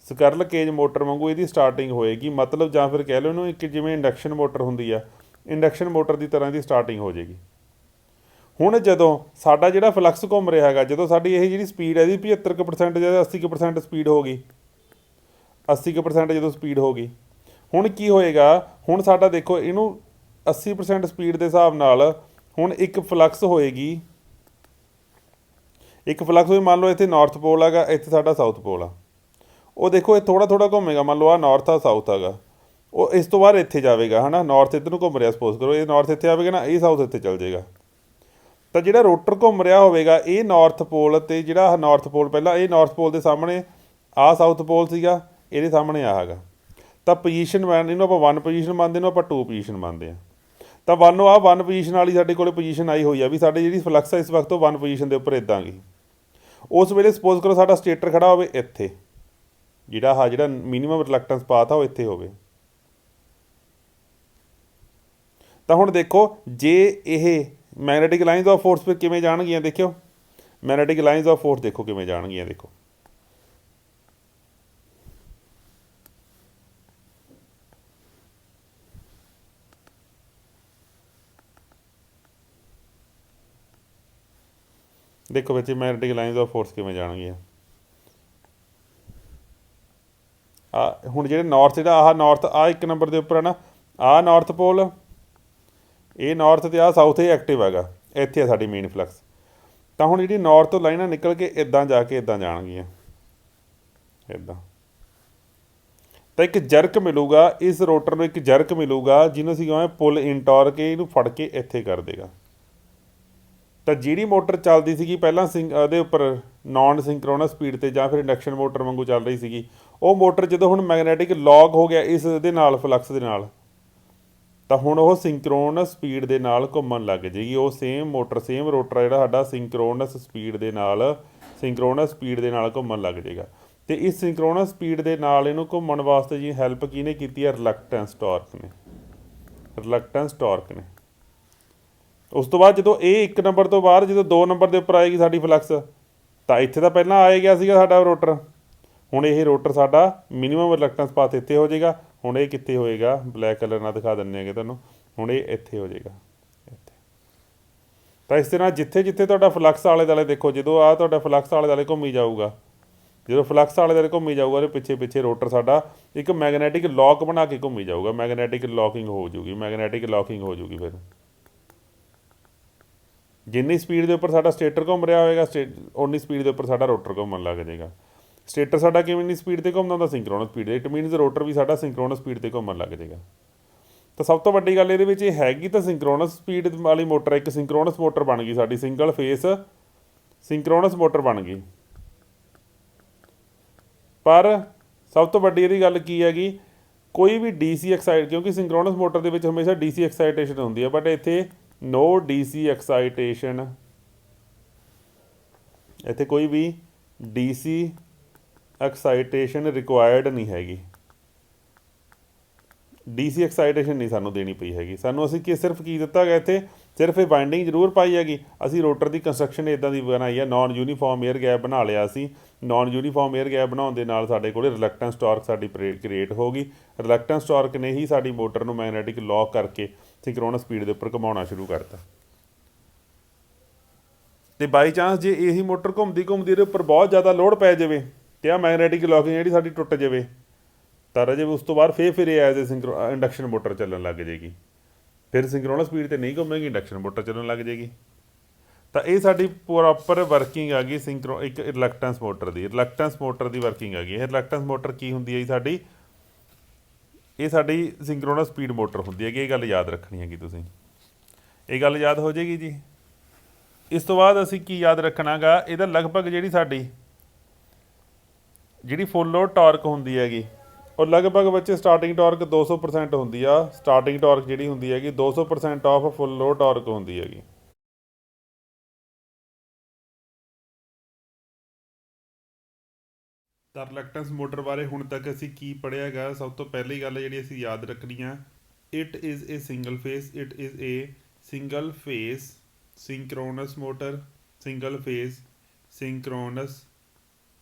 ਸਕਰਲ ਕੇਜ ਮੋਟਰ ਵਾਂਗੂ ਇਹਦੀ ਸਟਾਰਟਿੰਗ ਹੋਏਗੀ, ਮਤਲਬ ਜਾਂ ਫਿਰ ਕਹਿ ਲਓ ਇਹਨੂੰ ਇੱਕ ਜਿਵੇਂ ਇੰਡਕਸ਼ਨ ਮੋਟਰ ਹੁੰਦੀ ਆ, ਇੰਡਕਸ਼ਨ ਮੋਟਰ ਦੀ ਤਰ੍ਹਾਂ ਦੀ ਸਟਾਰਟਿੰਗ ਹੋ ਜਾਏਗੀ। ਹੁਣ ਜਦੋਂ ਸਾਡਾ ਜਿਹੜਾ ਫਲਕਸ ਘੁੰਮ ਰਿਹਾ ਹੈਗਾ, ਜਦੋਂ ਸਾਡੀ ਇਹ ਜਿਹੜੀ ਸਪੀਡ ਹੈ ਇਹਦੀ 75% ਜਾਂ 80% ਸਪੀਡ ਹੋ ਗਈ, 80% ਜਦੋਂ ਸਪੀਡ ਹੋ ਗਈ, ਹੁਣ ਕੀ ਹੋਏਗਾ, ਹੁਣ ਸਾਡਾ ਦੇਖੋ ਇਹਨੂੰ 80% ਸਪੀਡ ਦੇ ਹਿਸਾਬ ਨਾਲ ਹੁਣ ਇੱਕ ਫਲਕਸ ਹੋਏਗੀ, ਮੰਨ ਲਓ ਇੱਥੇ ਨਾਰਥ ਪੋਲ ਹੈਗਾ, ਇੱਥੇ ਸਾਡਾ ਸਾਊਥ ਪੋਲ ਆ, ਉਹ ਦੇਖੋ ਇਹ ਥੋੜ੍ਹਾ ਘੁੰਮੇਗਾ, ਮੰਨ ਲਓ ਆਹ ਨਾਰਥ ਆ ਸਾਊਥ ਹੈਗਾ, ਉਹ ਇਸ ਤੋਂ ਬਾਅਦ ਇੱਥੇ ਜਾਵੇਗਾ, ਹੈ ਨਾ, ਨਾਰਥ ਇੱਧਰ ਨੂੰ ਘੁੰਮ ਰਿਹਾ, ਸਪੋਜ਼ ਕਰੋ ਇਹ ਨਾਰਥ ਇੱਥੇ ਆਵੇਗਾ ਨਾ, ਇਹ ਸਾਊਥ ਇੱਥੇ ਚੱਲ ਜਾਏਗਾ। ਤਾਂ ਜਿਹੜਾ ਰੋਟਰ ਘੁੰਮ ਰਿਹਾ ਹੋਵੇਗਾ, ਇਹ ਨਾਰਥ ਪੋਲ, ਅਤੇ ਜਿਹੜਾ ਨਾਰਥ ਪੋਲ ਪਹਿਲਾਂ ਇਹ ਨਾਰਥ ਪੋਲ ਦੇ ਸਾਹਮਣੇ ਆਹ ਸਾਊਥ ਪੋਲ ਸੀਗਾ, ਇਹਦੇ ਸਾਹਮਣੇ ਆ ਹੈਗਾ। ਤਾਂ ਪੋਜੀਸ਼ਨ ਇਹਨੂੰ ਆਪਾਂ 1 ਪੋਜੀਸ਼ਨ ਮੰਨਦੇ, ਇਹਨੂੰ ਆਪਾਂ 2 ਪੋਜੀਸ਼ਨ ਮੰਨਦੇ ਹਾਂ। ਤਾਂ 1 ਪੋਜੀਸ਼ਨ ਵਾਲੀ ਸਾਡੇ ਕੋਲ ਪੋਜੀਸ਼ਨ ਆਈ ਹੋਈ ਆ ਵੀ ਸਾਡੀ ਜਿਹੜੀ ਫਲਕਸ ਆ ਇਸ ਵਕਤ ਉਹ 1 ਪੋਜੀਸ਼ਨ ਦੇ ਉੱਪਰ ਇੱਦਾਂ ਗਈ। ਉਸ ਵੇਲੇ ਸਪੋਜ਼ ਕਰੋ ਸਾਡਾ ਸਟੇਟਰ ਖੜਾ ਹੋਵੇ ਇੱਥੇ, ਜਿਹੜਾ ਮਿਨੀਮਮ ਰਿਲਕਟੈਂਸ ਪਾਥ ਆ ਉਹ ਇੱਥੇ ਹੋਵੇ। ਤਾਂ ਹੁਣ ਦੇਖੋ ਜੇ ਇਹ ਮੈਗਨੈਟਿਕ ਲਾਈਨਸ ਆਫ ਫੋਰਸ ਫਿਰ ਕਿਵੇਂ ਜਾਣਗੀਆਂ, ਦੇਖਿਓ मैग्नेटिक लाइन्स ऑफ फोर्स देखो किवें जाणगीਆਂ, देखो देखो बच्चे मैग्नेटिक लाइन्स ऑफ फोर्स किवें जाणगीਆਂ। आ हुण ਜਿਹੜੇ नॉर्थ ਜਿਹੜਾ ਆਹ नॉर्थ ਆ 1 नंबर ਦੇ ਉੱਪਰ ਹੈ ਨਾ, ਆਹ नॉर्थ पोल, ਇਹ नॉर्थ ਤੇ ਆਹ साउथ ਇਹ ਐਕਟਿਵ ਹੈਗਾ, ਇੱਥੇ ਆ ਸਾਡੀ ਮੇਨ ਫਲਕਸ। ਤਾਂ ਹੁਣ ਜਿਹੜੀ नॉर्थ ਤੋਂ ਲਾਈਨਾਂ ਨਿਕਲ ਕੇ ਇੱਦਾਂ ਜਾ ਕੇ ਇੱਦਾਂ ਜਾਣਗੀਆਂ, ਇੱਦਾਂ। ਤਾਂ ਇੱਕ ਜਰਕ ਮਿਲੂਗਾ ਇਸ ਰੋਟਰ ਨੂੰ, ਇੱਕ ਜਰਕ ਮਿਲੂਗਾ ਜਿਹਨੂੰ ਅਸੀਂ ਕਹਾਂਗੇ ਪੁੱਲ ਇਨ ਟਾਰਕ, ਇਹਨੂੰ ਫੜ ਕੇ ਇੱਥੇ ਕਰ ਦੇਗਾ। ਤਾਂ ਜਿਹੜੀ ਮੋਟਰ ਚੱਲਦੀ ਸੀਗੀ ਪਹਿਲਾਂ ਉਹਦੇ ਉੱਪਰ ਨॉन ਸਿੰਕਰੋਨਸ ਸਪੀਡ ਤੇ ਜਾਂ ਫਿਰ ਇੰਡਕਸ਼ਨ ਮੋਟਰ ਵਾਂਗੂ ਚੱਲ ਰਹੀ ਸੀਗੀ, ਉਹ ਮੋਟਰ ਜਦੋਂ ਹੁਣ ਮੈਗਨੈਟਿਕ ਲੌਕ ਹੋ ਗਿਆ ਇਸ ਦੇ ਨਾਲ ਫਲਕਸ ਦੇ ਨਾਲ, ਤਾਂ ਹੁਣ ਉਹ ਸਿੰਕਰੋਨਸ ਸਪੀਡ ਦੇ ਨਾਲ ਘੁੰਮਣ ਲੱਗ ਜਾਏਗੀ। ਉਹ ਸੇਮ ਮੋਟਰ, ਸੇਮ ਰੋਟਰ ਜਿਹੜਾ ਸਾਡਾ ਸਿੰਕਰੋਨਸ ਸਪੀਡ ਦੇ ਨਾਲ ਘੁੰਮਣ ਲੱਗ ਜਾਏਗਾ। ਅਤੇ ਇਸ ਸਿੰਕਰੋਨਸ ਸਪੀਡ ਦੇ ਨਾਲ ਇਹਨੂੰ ਘੁੰਮਣ ਵਾਸਤੇ ਜੀ ਹੈਲਪ ਕਿਹਨੇ ਕੀਤੀ ਹੈ? ਰਿਲਕਟੈਂਸ ਟਾਰਕ ਨੇ। ਉਸ ਤੋਂ ਬਾਅਦ ਜਦੋਂ ਇਹ 1 ਨੰਬਰ ਤੋਂ ਬਾਅਦ ਜਦੋਂ 2 ਨੰਬਰ ਦੇ ਉੱਪਰ ਆਏਗੀ ਸਾਡੀ ਫਲਕਸ, ਤਾਂ ਇੱਥੇ ਤਾਂ ਪਹਿਲਾਂ ਆ ਗਿਆ ਸੀਗਾ ਸਾਡਾ ਰੋਟਰ, ਹੁਣ ਇਹ ਰੋਟਰ ਸਾਡਾ ਮਿਨੀਮਮ ਰਿਲਕਟੈਂਸ ਪਾਥ ਇੱਥੇ ਹੋ ਜਾਏਗਾ। ਹੁਣ ਇਹ ਕਿੱਥੇ ਹੋਏਗਾ? ਬਲੈਕ ਕਲਰ ਨਾਲ ਦਿਖਾ ਦਿੰਦੇ ਹੈਗੇ ਤੁਹਾਨੂੰ, ਹੁਣ ਇਹ ਇੱਥੇ ਹੋ ਜਾਏਗਾ, ਇੱਥੇ। ਤਾਂ ਇਸ ਤਰ੍ਹਾਂ ਜਿੱਥੇ ਜਿੱਥੇ ਤੁਹਾਡਾ ਫਲਕਸ ਆਲੇ ਦੁਆਲੇ ਦੇਖੋ, ਜਦੋਂ ਆਹ ਤੁਹਾਡਾ ਫਲਕਸ ਆਲੇ ਦੁਆਲੇ ਘੁੰਮੀ ਜਾਊਗਾ, ਜਦੋਂ ਫਲਕਸ ਆਲੇ ਦੁਆਲੇ ਘੁੰਮੀ ਜਾਊਗਾ, ਉਹਦੇ ਪਿੱਛੇ ਪਿੱਛੇ ਰੋਟਰ ਸਾਡਾ ਇੱਕ ਮੈਗਨੈਟਿਕ ਲੌਕ ਬਣਾ ਕੇ ਘੁੰਮੀ ਜਾਊਗਾ, ਮੈਗਨੈਟਿਕ ਲੌਕਿੰਗ ਹੋ ਜੂਗੀ। ਫਿਰ ਜਿੰਨੀ ਸਪੀਡ ਦੇ ਉੱਪਰ ਸਾਡਾ ਸਟੇਟਰ ਘੁੰਮ ਰਿਹਾ ਹੋਏਗਾ, ਉਨੀ ਸਪੀਡ ਦੇ ਉੱਪਰ ਸਾਡਾ ਰੋਟਰ ਘੁੰਮਣ ਲੱਗ ਜਾਏਗਾ। ਸਟੇਟਰ ਸਾਡਾ ਕਿੰਨੀ ਸਪੀਡ 'ਤੇ ਘੁੰਮਦਾ ਹੁੰਦਾ? ਸਿੰਕਰੋਨਸ ਸਪੀਡ 'ਤੇ। ਇਟ ਮੀਨਸ ਰੋਟਰ ਵੀ ਸਾਡਾ ਸਿੰਕਰੋਨਸ ਸਪੀਡ 'ਤੇ ਘੁੰਮਣ ਲੱਗ ਜਾਏਗਾ। ਤਾਂ ਸਭ ਤੋਂ ਵੱਡੀ ਗੱਲ ਇਹਦੇ ਵਿੱਚ ਇਹ ਹੈਗੀ ਤਾਂ ਸਿੰਕਰੋਨਸ ਸਪੀਡ ਵਾਲੀ ਮੋਟਰ, ਇੱਕ ਸਿੰਕਰੋਨਸ ਮੋਟਰ ਬਣ ਗਈ ਸਾਡੀ, ਸਿੰਗਲ ਫੇਸ ਸਿੰਕਰੋਨਸ ਮੋਟਰ ਬਣ ਗਈ। ਪਰ ਸਭ ਤੋਂ ਵੱਡੀ ਇਹਦੀ ਗੱਲ ਕੀ ਹੈਗੀ? ਕੋਈ ਵੀ DC ਐਕਸਾਈਟ, ਕਿਉਂਕਿ ਸਿੰਕਰੋਨਸ ਮੋਟਰ ਦੇ ਵਿੱਚ ਹਮੇਸ਼ਾ DC ਐਕਸਾਈਟੇਸ਼ਨ ਹੁੰਦੀ ਹੈ, ਬਟ ਇੱਥੇ ਨੋ DC ਐਕਸਾਈਟੇਸ਼ਨ, ਇੱਥੇ ਕੋਈ ਵੀ DC ਐਕਸਾਈਟੇਸ਼ਨ ਰਿਕੁਆਇਰਡ ਨਹੀਂ ਹੈਗੀ। DC ਐਕਸਾਈਟੇਸ਼ਨ ਨਹੀਂ ਸਾਨੂੰ ਦੇਣੀ ਪਈ ਹੈਗੀ। ਸਾਨੂੰ ਅਸੀਂ ਸਿਰਫ ਕੀ ਦਿੱਤਾ ਗਿਆ ਇੱਥੇ? ਸਿਰਫ ਇਹ ਬਾਈਂਡਿੰਗ ਜ਼ਰੂਰ ਪਾਈ ਹੈਗੀ। ਅਸੀਂ ਰੋਟਰ ਦੀ ਕੰਸਟਰਕਸ਼ਨ ਇੱਦਾਂ ਦੀ ਬਣਾਈ ਹੈ, ਨॉन यूनिफॉर्म 에ਅਰ ਗੈਪ ਬਣਾ ਲਿਆ ਅਸੀਂ। ਨॉन यूनिफॉर्म 에ਅਰ ਗੈਪ ਬਣਾਉਣ ਦੇ ਨਾਲ ਸਾਡੇ ਕੋਲ ਰਿਲਕਟੈਂਸ ਟਾਰਕ ਸਾਡੀ ਕ੍ਰੀਏਟ ਹੋ ਗਈ। ਰਿਲਕਟੈਂਸ ਟਾਰਕ ਨੇ ਹੀ ਸਾਡੀ ਮੋਟਰ ਨੂੰ ਮੈਗਨੈਟਿਕ ਲੌਕ ਕਰਕੇ ਸਿੰਕਰੋਨਸ ਸਪੀਡ ਦੇ ਉੱਪਰ ਘੁਮਾਉਣਾ ਸ਼ੁਰੂ ਕਰਤਾ। ਅਤੇ ਬਾਈ ਚਾਂਸ ਜੇ ਇਹੀ ਮੋਟਰ ਘੁੰਮਦੀ ਇਹਦੇ ਉੱਪਰ ਬਹੁਤ ਜ਼ਿਆਦਾ ਲੋਡ ਪੈ ਜਾਵੇ ਅਤੇ ਆਹ ਮੈਗਨੈਟਿਕ ਲੌਕਿੰਗ ਜਿਹੜੀ ਸਾਡੀ ਟੁੱਟ ਜਾਵੇ, ਤਾਂ ਰਾਜੇ ਉਸ ਤੋਂ ਬਾਅਦ ਫਿਰ ਇਹ ਐਜ਼ ਏ ਇੰਡਕਸ਼ਨ ਮੋਟਰ ਚੱਲਣ ਲੱਗ ਜਾਏਗੀ। ਫਿਰ ਸਿੰਕਰੋਨਸ ਸਪੀਡ 'ਤੇ ਨਹੀਂ ਘੁੰਮੇਗੀ, ਇੰਡਕਸ਼ਨ ਮੋਟਰ ਚੱਲਣ ਲੱਗ ਜਾਏਗੀ। ਤਾਂ ਇਹ ਸਾਡੀ ਪ੍ਰੋਪਰ ਵਰਕਿੰਗ ਆ ਗਈ ਇੱਕ ਰਿਲਕਟੈਂਸ ਮੋਟਰ ਦੀ ਵਰਕਿੰਗ ਆ ਗਈ। ਇਹ ਰਿਲਕਟੈਂਸ ਮੋਟਰ ਕੀ ਹੁੰਦੀ ਹੈ ਜੀ ਸਾਡੀ? ਇਹ ਸਾਡੀ ਸਿੰਕਰੋਨਸ ਸਪੀਡ ਮੋਟਰ ਹੁੰਦੀ ਹੈਗੀ। ਇਹ ਗੱਲ ਯਾਦ ਰੱਖਣੀ ਹੈਗੀ ਤੁਸੀਂ, ਇਹ ਗੱਲ ਯਾਦ ਹੋ ਜਾਏਗੀ ਜੀ। ਇਸ ਤੋਂ ਬਾਅਦ ਅਸੀਂ ਕੀ ਯਾਦ ਰੱਖਣਾ ਗਾ? ਇਹਦਾ ਲਗਭਗ ਜਿਹੜੀ ਫੁੱਲ ਲੋਡ ਟਾਰਕ ਹੁੰਦੀ ਹੈਗੀ, ਉਹ ਲਗਭਗ ਬੱਚੇ ਸਟਾਰਟਿੰਗ ਟਾਰਕ 200% ਹੁੰਦੀ ਆ। ਸਟਾਰਟਿੰਗ ਟਾਰਕ ਜਿਹੜੀ ਹੁੰਦੀ ਹੈਗੀ 200% ਆਫ ਫੁੱਲ ਲੋਡ ਟਾਰਕ ਹੁੰਦੀ ਹੈਗੀ। ਤਾਂ ਰਿਲਕਟੈਂਸ ਮੋਟਰ ਬਾਰੇ ਹੁਣ ਤੱਕ ਅਸੀਂ ਕੀ ਪੜ੍ਹਿਆ ਹੈਗਾ? ਸਭ ਤੋਂ ਪਹਿਲੀ ਗੱਲ ਜਿਹੜੀ ਅਸੀਂ ਯਾਦ ਰੱਖਣੀ ਆ, it is a single phase synchronous motor,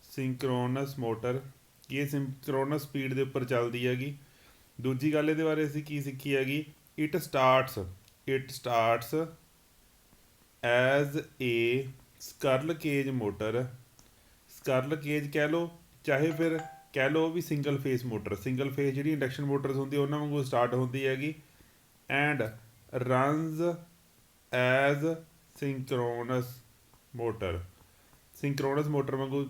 synchronous motor. ਇਹ ਸਿੰਕਰੋਨਸ ਸਪੀਡ ਦੇ ਉੱਪਰ ਚੱਲਦੀ ਹੈਗੀ। ਦੂਜੀ ਗੱਲ ਇਹਦੇ ਬਾਰੇ ਅਸੀਂ ਕੀ ਸਿੱਖੀ ਹੈਗੀ? It starts as a squirrel cage motor. Squirrel cage ਕਹਿ ਲਓ, ਚਾਹੇ ਫਿਰ ਕਹਿ ਲਓ ਵੀ single phase motor. Single phase ਜਿਹੜੀ ਇੰਡਕਸ਼ਨ ਮੋਟਰਸ ਹੁੰਦੀ ਉਹਨਾਂ ਵਾਂਗੂ ਸਟਾਰਟ ਹੁੰਦੀ ਹੈਗੀ, and runs as synchronous motor ਵਾਂਗੂ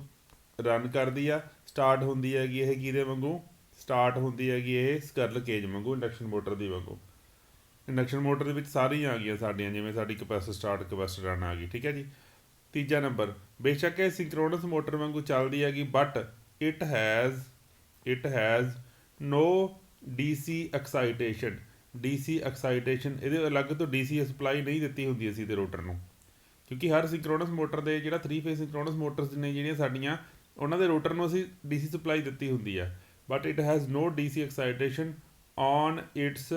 ਰਨ ਕਰਦੀ ਆ। ਸਟਾਰਟ ਹੁੰਦੀ ਹੈਗੀ ਇਹ ਕਿਹਦੇ ਵਾਂਗੂ? ਸਟਾਰਟ ਹੁੰਦੀ ਹੈਗੀ ਇਹ ਸਕਰਲ ਕੇਜ ਵਾਂਗੂ, ਇੰਡਕਸ਼ਨ ਮੋਟਰ ਦੀ ਵਾਂਗੂ। ਇੰਡਕਸ਼ਨ ਮੋਟਰ ਦੇ ਵਿੱਚ ਸਾਰੀਆਂ ਆ ਗਈਆਂ ਸਾਡੀਆਂ, ਜਿਵੇਂ ਸਾਡੀ ਕਪੈਸਿਟਰ ਸਟਾਰਟ, ਕਪੈਸਿਟਰ ਰਨ ਆ ਗਈ, ਠੀਕ ਹੈ ਜੀ। ਤੀਜਾ ਨੰਬਰ, ਬੇਸ਼ੱਕ ਇਹ ਸਿੰਕਰੋਨਸ ਮੋਟਰ ਵਾਂਗੂ ਚੱਲਦੀ ਹੈਗੀ, but it has no DC excitation. ਇਹਦੇ ਅਲੱਗ ਤੋਂ DC ਸਪਲਾਈ ਨਹੀਂ ਦਿੱਤੀ ਹੁੰਦੀ ਅਸੀਂ ਤੇ ਰੋਟਰ ਨੂੰ, ਕਿਉਂਕਿ ਹਰ ਸਿੰਕਰੋਨਸ ਮੋਟਰ ਦੇ ਜਿਹੜਾ 3 ਫੇਸ ਸਿੰਕਰੋਨਸ ਮੋਟਰਸ ਨੇ ਜਿਹੜੀਆਂ ਸਾਡੀਆਂ, ਉਹਨਾਂ ਦੇ ਰੋਟਰ ਨੂੰ ਅਸੀਂ DC ਸਪਲਾਈ ਦਿੱਤੀ ਹੁੰਦੀ ਆ, but it has no DC excitation on its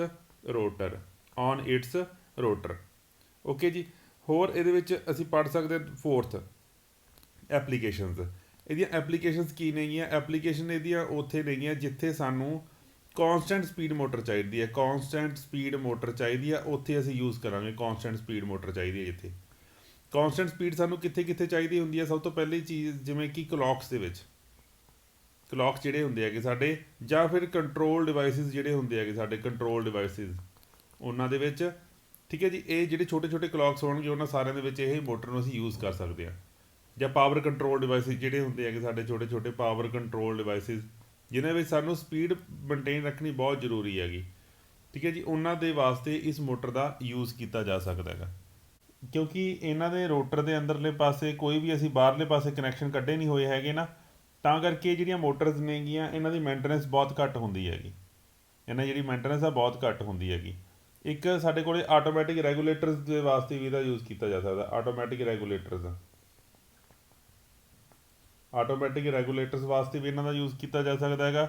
rotor. Okay ਜੀ। ਹੋਰ ਇਹਦੇ ਵਿੱਚ ਅਸੀਂ ਪੜ੍ਹ ਸਕਦੇ 4th ਐਪਲੀਕੇਸ਼ਨਸ। ਇਹਦੀਆਂ ਐਪਲੀਕੇਸ਼ਨਸ ਕੀ ਨੇਗੀਆਂ? ਐਪਲੀਕੇਸ਼ਨ ਇਹਦੀਆਂ ਉੱਥੇ ਨੇਗੀਆਂ ਜਿੱਥੇ ਸਾਨੂੰ ਕੌਨਸਟੈਂਟ ਸਪੀਡ ਮੋਟਰ ਚਾਹੀਦੀ ਹੈ, ਕੌਨਸਟੈਂਟ ਸਪੀਡ ਮੋਟਰ ਚਾਹੀਦੀ ਆ, ਉੱਥੇ ਅਸੀਂ ਯੂਜ਼ ਕਰਾਂਗੇ। ਕੌਨਸਟੈਂਟ ਸਪੀਡ ਮੋਟਰ ਚਾਹੀਦੀ ਹੈ ਜਿੱਥੇ। ਕੌਨਸਟੈਂਟ ਸਪੀਡ ਸਾਨੂੰ ਕਿੱਥੇ ਕਿੱਥੇ ਚਾਹੀਦੀ ਹੁੰਦੀ ਹੈ? ਸਭ ਤੋਂ ਪਹਿਲੀ ਚੀਜ਼ ਜਿਵੇਂ ਕਿ ਕਲੌਕਸ ਦੇ ਵਿੱਚ, ਕਲੌਕਸ ਜਿਹੜੇ ਹੁੰਦੇ ਹੈਗੇ ਸਾਡੇ, ਜਾਂ ਫਿਰ ਕੰਟਰੋਲ ਡਿਵਾਈਸਿਸ ਜਿਹੜੇ ਹੁੰਦੇ ਹੈਗੇ ਸਾਡੇ, ਕੰਟਰੋਲ ਡਿਵਾਈਸਿਸ ਉਹਨਾਂ ਦੇ ਵਿੱਚ। ਠੀਕ ਹੈ ਜੀ, ਇਹ ਜਿਹੜੇ ਛੋਟੇ ਛੋਟੇ ਕਲੌਕਸ ਹੋਣਗੇ ਉਹਨਾਂ ਸਾਰਿਆਂ ਦੇ ਵਿੱਚ ਇਹ ਮੋਟਰ ਨੂੰ ਅਸੀਂ ਯੂਜ਼ ਕਰ ਸਕਦੇ ਹਾਂ। ਜਾਂ ਪਾਵਰ ਕੰਟਰੋਲ ਡਿਵਾਈਸਿਸ ਜਿਹੜੇ ਹੁੰਦੇ ਹੈਗੇ ਸਾਡੇ, ਛੋਟੇ ਛੋਟੇ ਪਾਵਰ ਕੰਟਰੋਲ ਡਿਵਾਈਸਿਸ ਜਿਨ੍ਹਾਂ ਵਿੱਚ ਸਾਨੂੰ ਸਪੀਡ ਮੇਨਟੇਨ ਰੱਖਣੀ ਬਹੁਤ ਜ਼ਰੂਰੀ ਹੈਗੀ। ਠੀਕ ਹੈ ਜੀ, ਉਹਨਾਂ ਦੇ ਵਾਸਤੇ ਇਸ ਮੋਟਰ ਦਾ ਯੂਜ਼ ਕੀਤਾ ਜਾ ਸਕਦਾ ਹੈਗਾ। ਕਿਉਂਕਿ ਇਹਨਾਂ ਦੇ ਰੋਟਰ ਦੇ ਅੰਦਰਲੇ ਪਾਸੇ ਕੋਈ ਵੀ ਅਸੀਂ ਬਾਹਰਲੇ ਪਾਸੇ ਕਨੈਕਸ਼ਨ ਕੱਢੇ ਨਹੀਂ ਹੋਏ ਹੈਗੇ ਨਾ, ਤਾਂ ਕਰਕੇ ਜਿਹੜੀਆਂ ਮੋਟਰਸ ਨੇਗੀਆਂ ਇਹਨਾਂ ਦੀ ਮੇਨਟੇਨੈਂਸ ਬਹੁਤ ਘੱਟ ਹੁੰਦੀ ਹੈਗੀ। ਇਹਨਾਂ ਜਿਹੜੀ ਮੇਨਟੇਨੈਂਸ ਆ ਬਹੁਤ ਘੱਟ ਹੁੰਦੀ ਹੈਗੀ। ਇੱਕ ਸਾਡੇ ਕੋਲ ਆਟੋਮੈਟਿਕ ਰੈਗੂਲੇਟਰਸ ਦੇ ਵਾਸਤੇ ਵੀ ਇਹਦਾ ਯੂਜ਼ ਕੀਤਾ ਜਾ ਸਕਦਾ। ਆਟੋਮੈਟਿਕ ਰੈਗੂਲੇਟਰਸ ਵਾਸਤੇ ਵੀ ਇਹਨਾਂ ਦਾ ਯੂਜ਼ ਕੀਤਾ ਜਾ ਸਕਦਾ ਹੈਗਾ।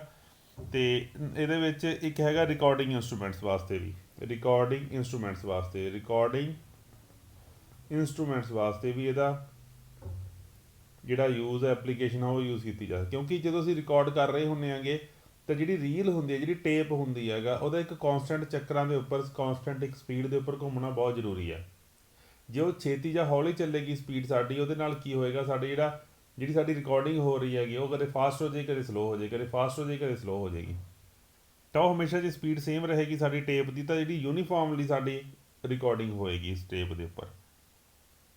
ਅਤੇ ਇਹਦੇ ਵਿੱਚ ਇੱਕ ਹੈਗਾ ਰਿਕਾਰਡਿੰਗ ਇੰਸਟਰੂਮੈਂਟਸ ਵਾਸਤੇ ਵੀ, ਰਿਕਾਰਡਿੰਗ ਇੰਸਟਰੂਮੈਂਟਸ ਵਾਸਤੇ ਵੀ ਇਹਦਾ ਜਿਹੜਾ ਯੂਜ਼ ਹੈ, ਐਪਲੀਕੇਸ਼ਨ ਆ, ਉਹ ਯੂਜ਼ ਕੀਤੀ ਜਾ ਸਕਦੀ। ਕਿਉਂਕਿ ਜਦੋਂ ਅਸੀਂ ਰਿਕਾਰਡ ਕਰ ਰਹੇ ਹੁੰਦੇ ਹੈਗੇ ਤਾਂ ਜਿਹੜੀ ਰੀਲ ਹੁੰਦੀ ਹੈ, ਜਿਹੜੀ ਟੇਪ ਹੁੰਦੀ ਹੈਗਾ, ਉਹਦਾ ਇੱਕ ਕੌਨਸਟੈਂਟ ਚੱਕਰਾਂ ਦੇ ਉੱਪਰ, ਕੌਨਸਟੈਂਟ ਇੱਕ ਸਪੀਡ ਦੇ ਉੱਪਰ ਘੁੰਮਣਾ ਬਹੁਤ ਜ਼ਰੂਰੀ ਹੈ। ਜੇ ਉਹ ਛੇਤੀ ਜਾਂ ਹੌਲੀ ਚੱਲੇਗੀ ਸਪੀਡ ਸਾਡੀ, ਉਹਦੇ ਨਾਲ ਕੀ ਹੋਏਗਾ, ਸਾਡੀ ਜਿਹੜੀ ਸਾਡੀ ਰਿਕਾਰਡਿੰਗ ਹੋ ਰਹੀ ਹੈਗੀ ਉਹ ਕਦੇ ਫਾਸਟ ਹੋ ਜਾਏ, ਕਦੇ ਸਲੋ ਹੋ ਜਾਏ, ਕਦੇ ਫਾਸਟ ਹੋ ਜਾਏ, ਕਦੇ ਸਲੋ ਹੋ ਜਾਏਗੀ। ਤਾਂ ਉਹ ਹਮੇਸ਼ਾ ਜੇ ਸਪੀਡ ਸੇਮ ਰਹੇਗੀ ਸਾਡੀ ਟੇਪ ਦੀ, ਤਾਂ ਜਿਹੜੀ ਯੂਨੀਫਾਰਮਲੀ ਸਾਡੀ ਰਿਕਾਰਡਿੰਗ ਹੋਏਗੀ ਇਸ ਟੇਪ ਦੇ ਉੱਪਰ।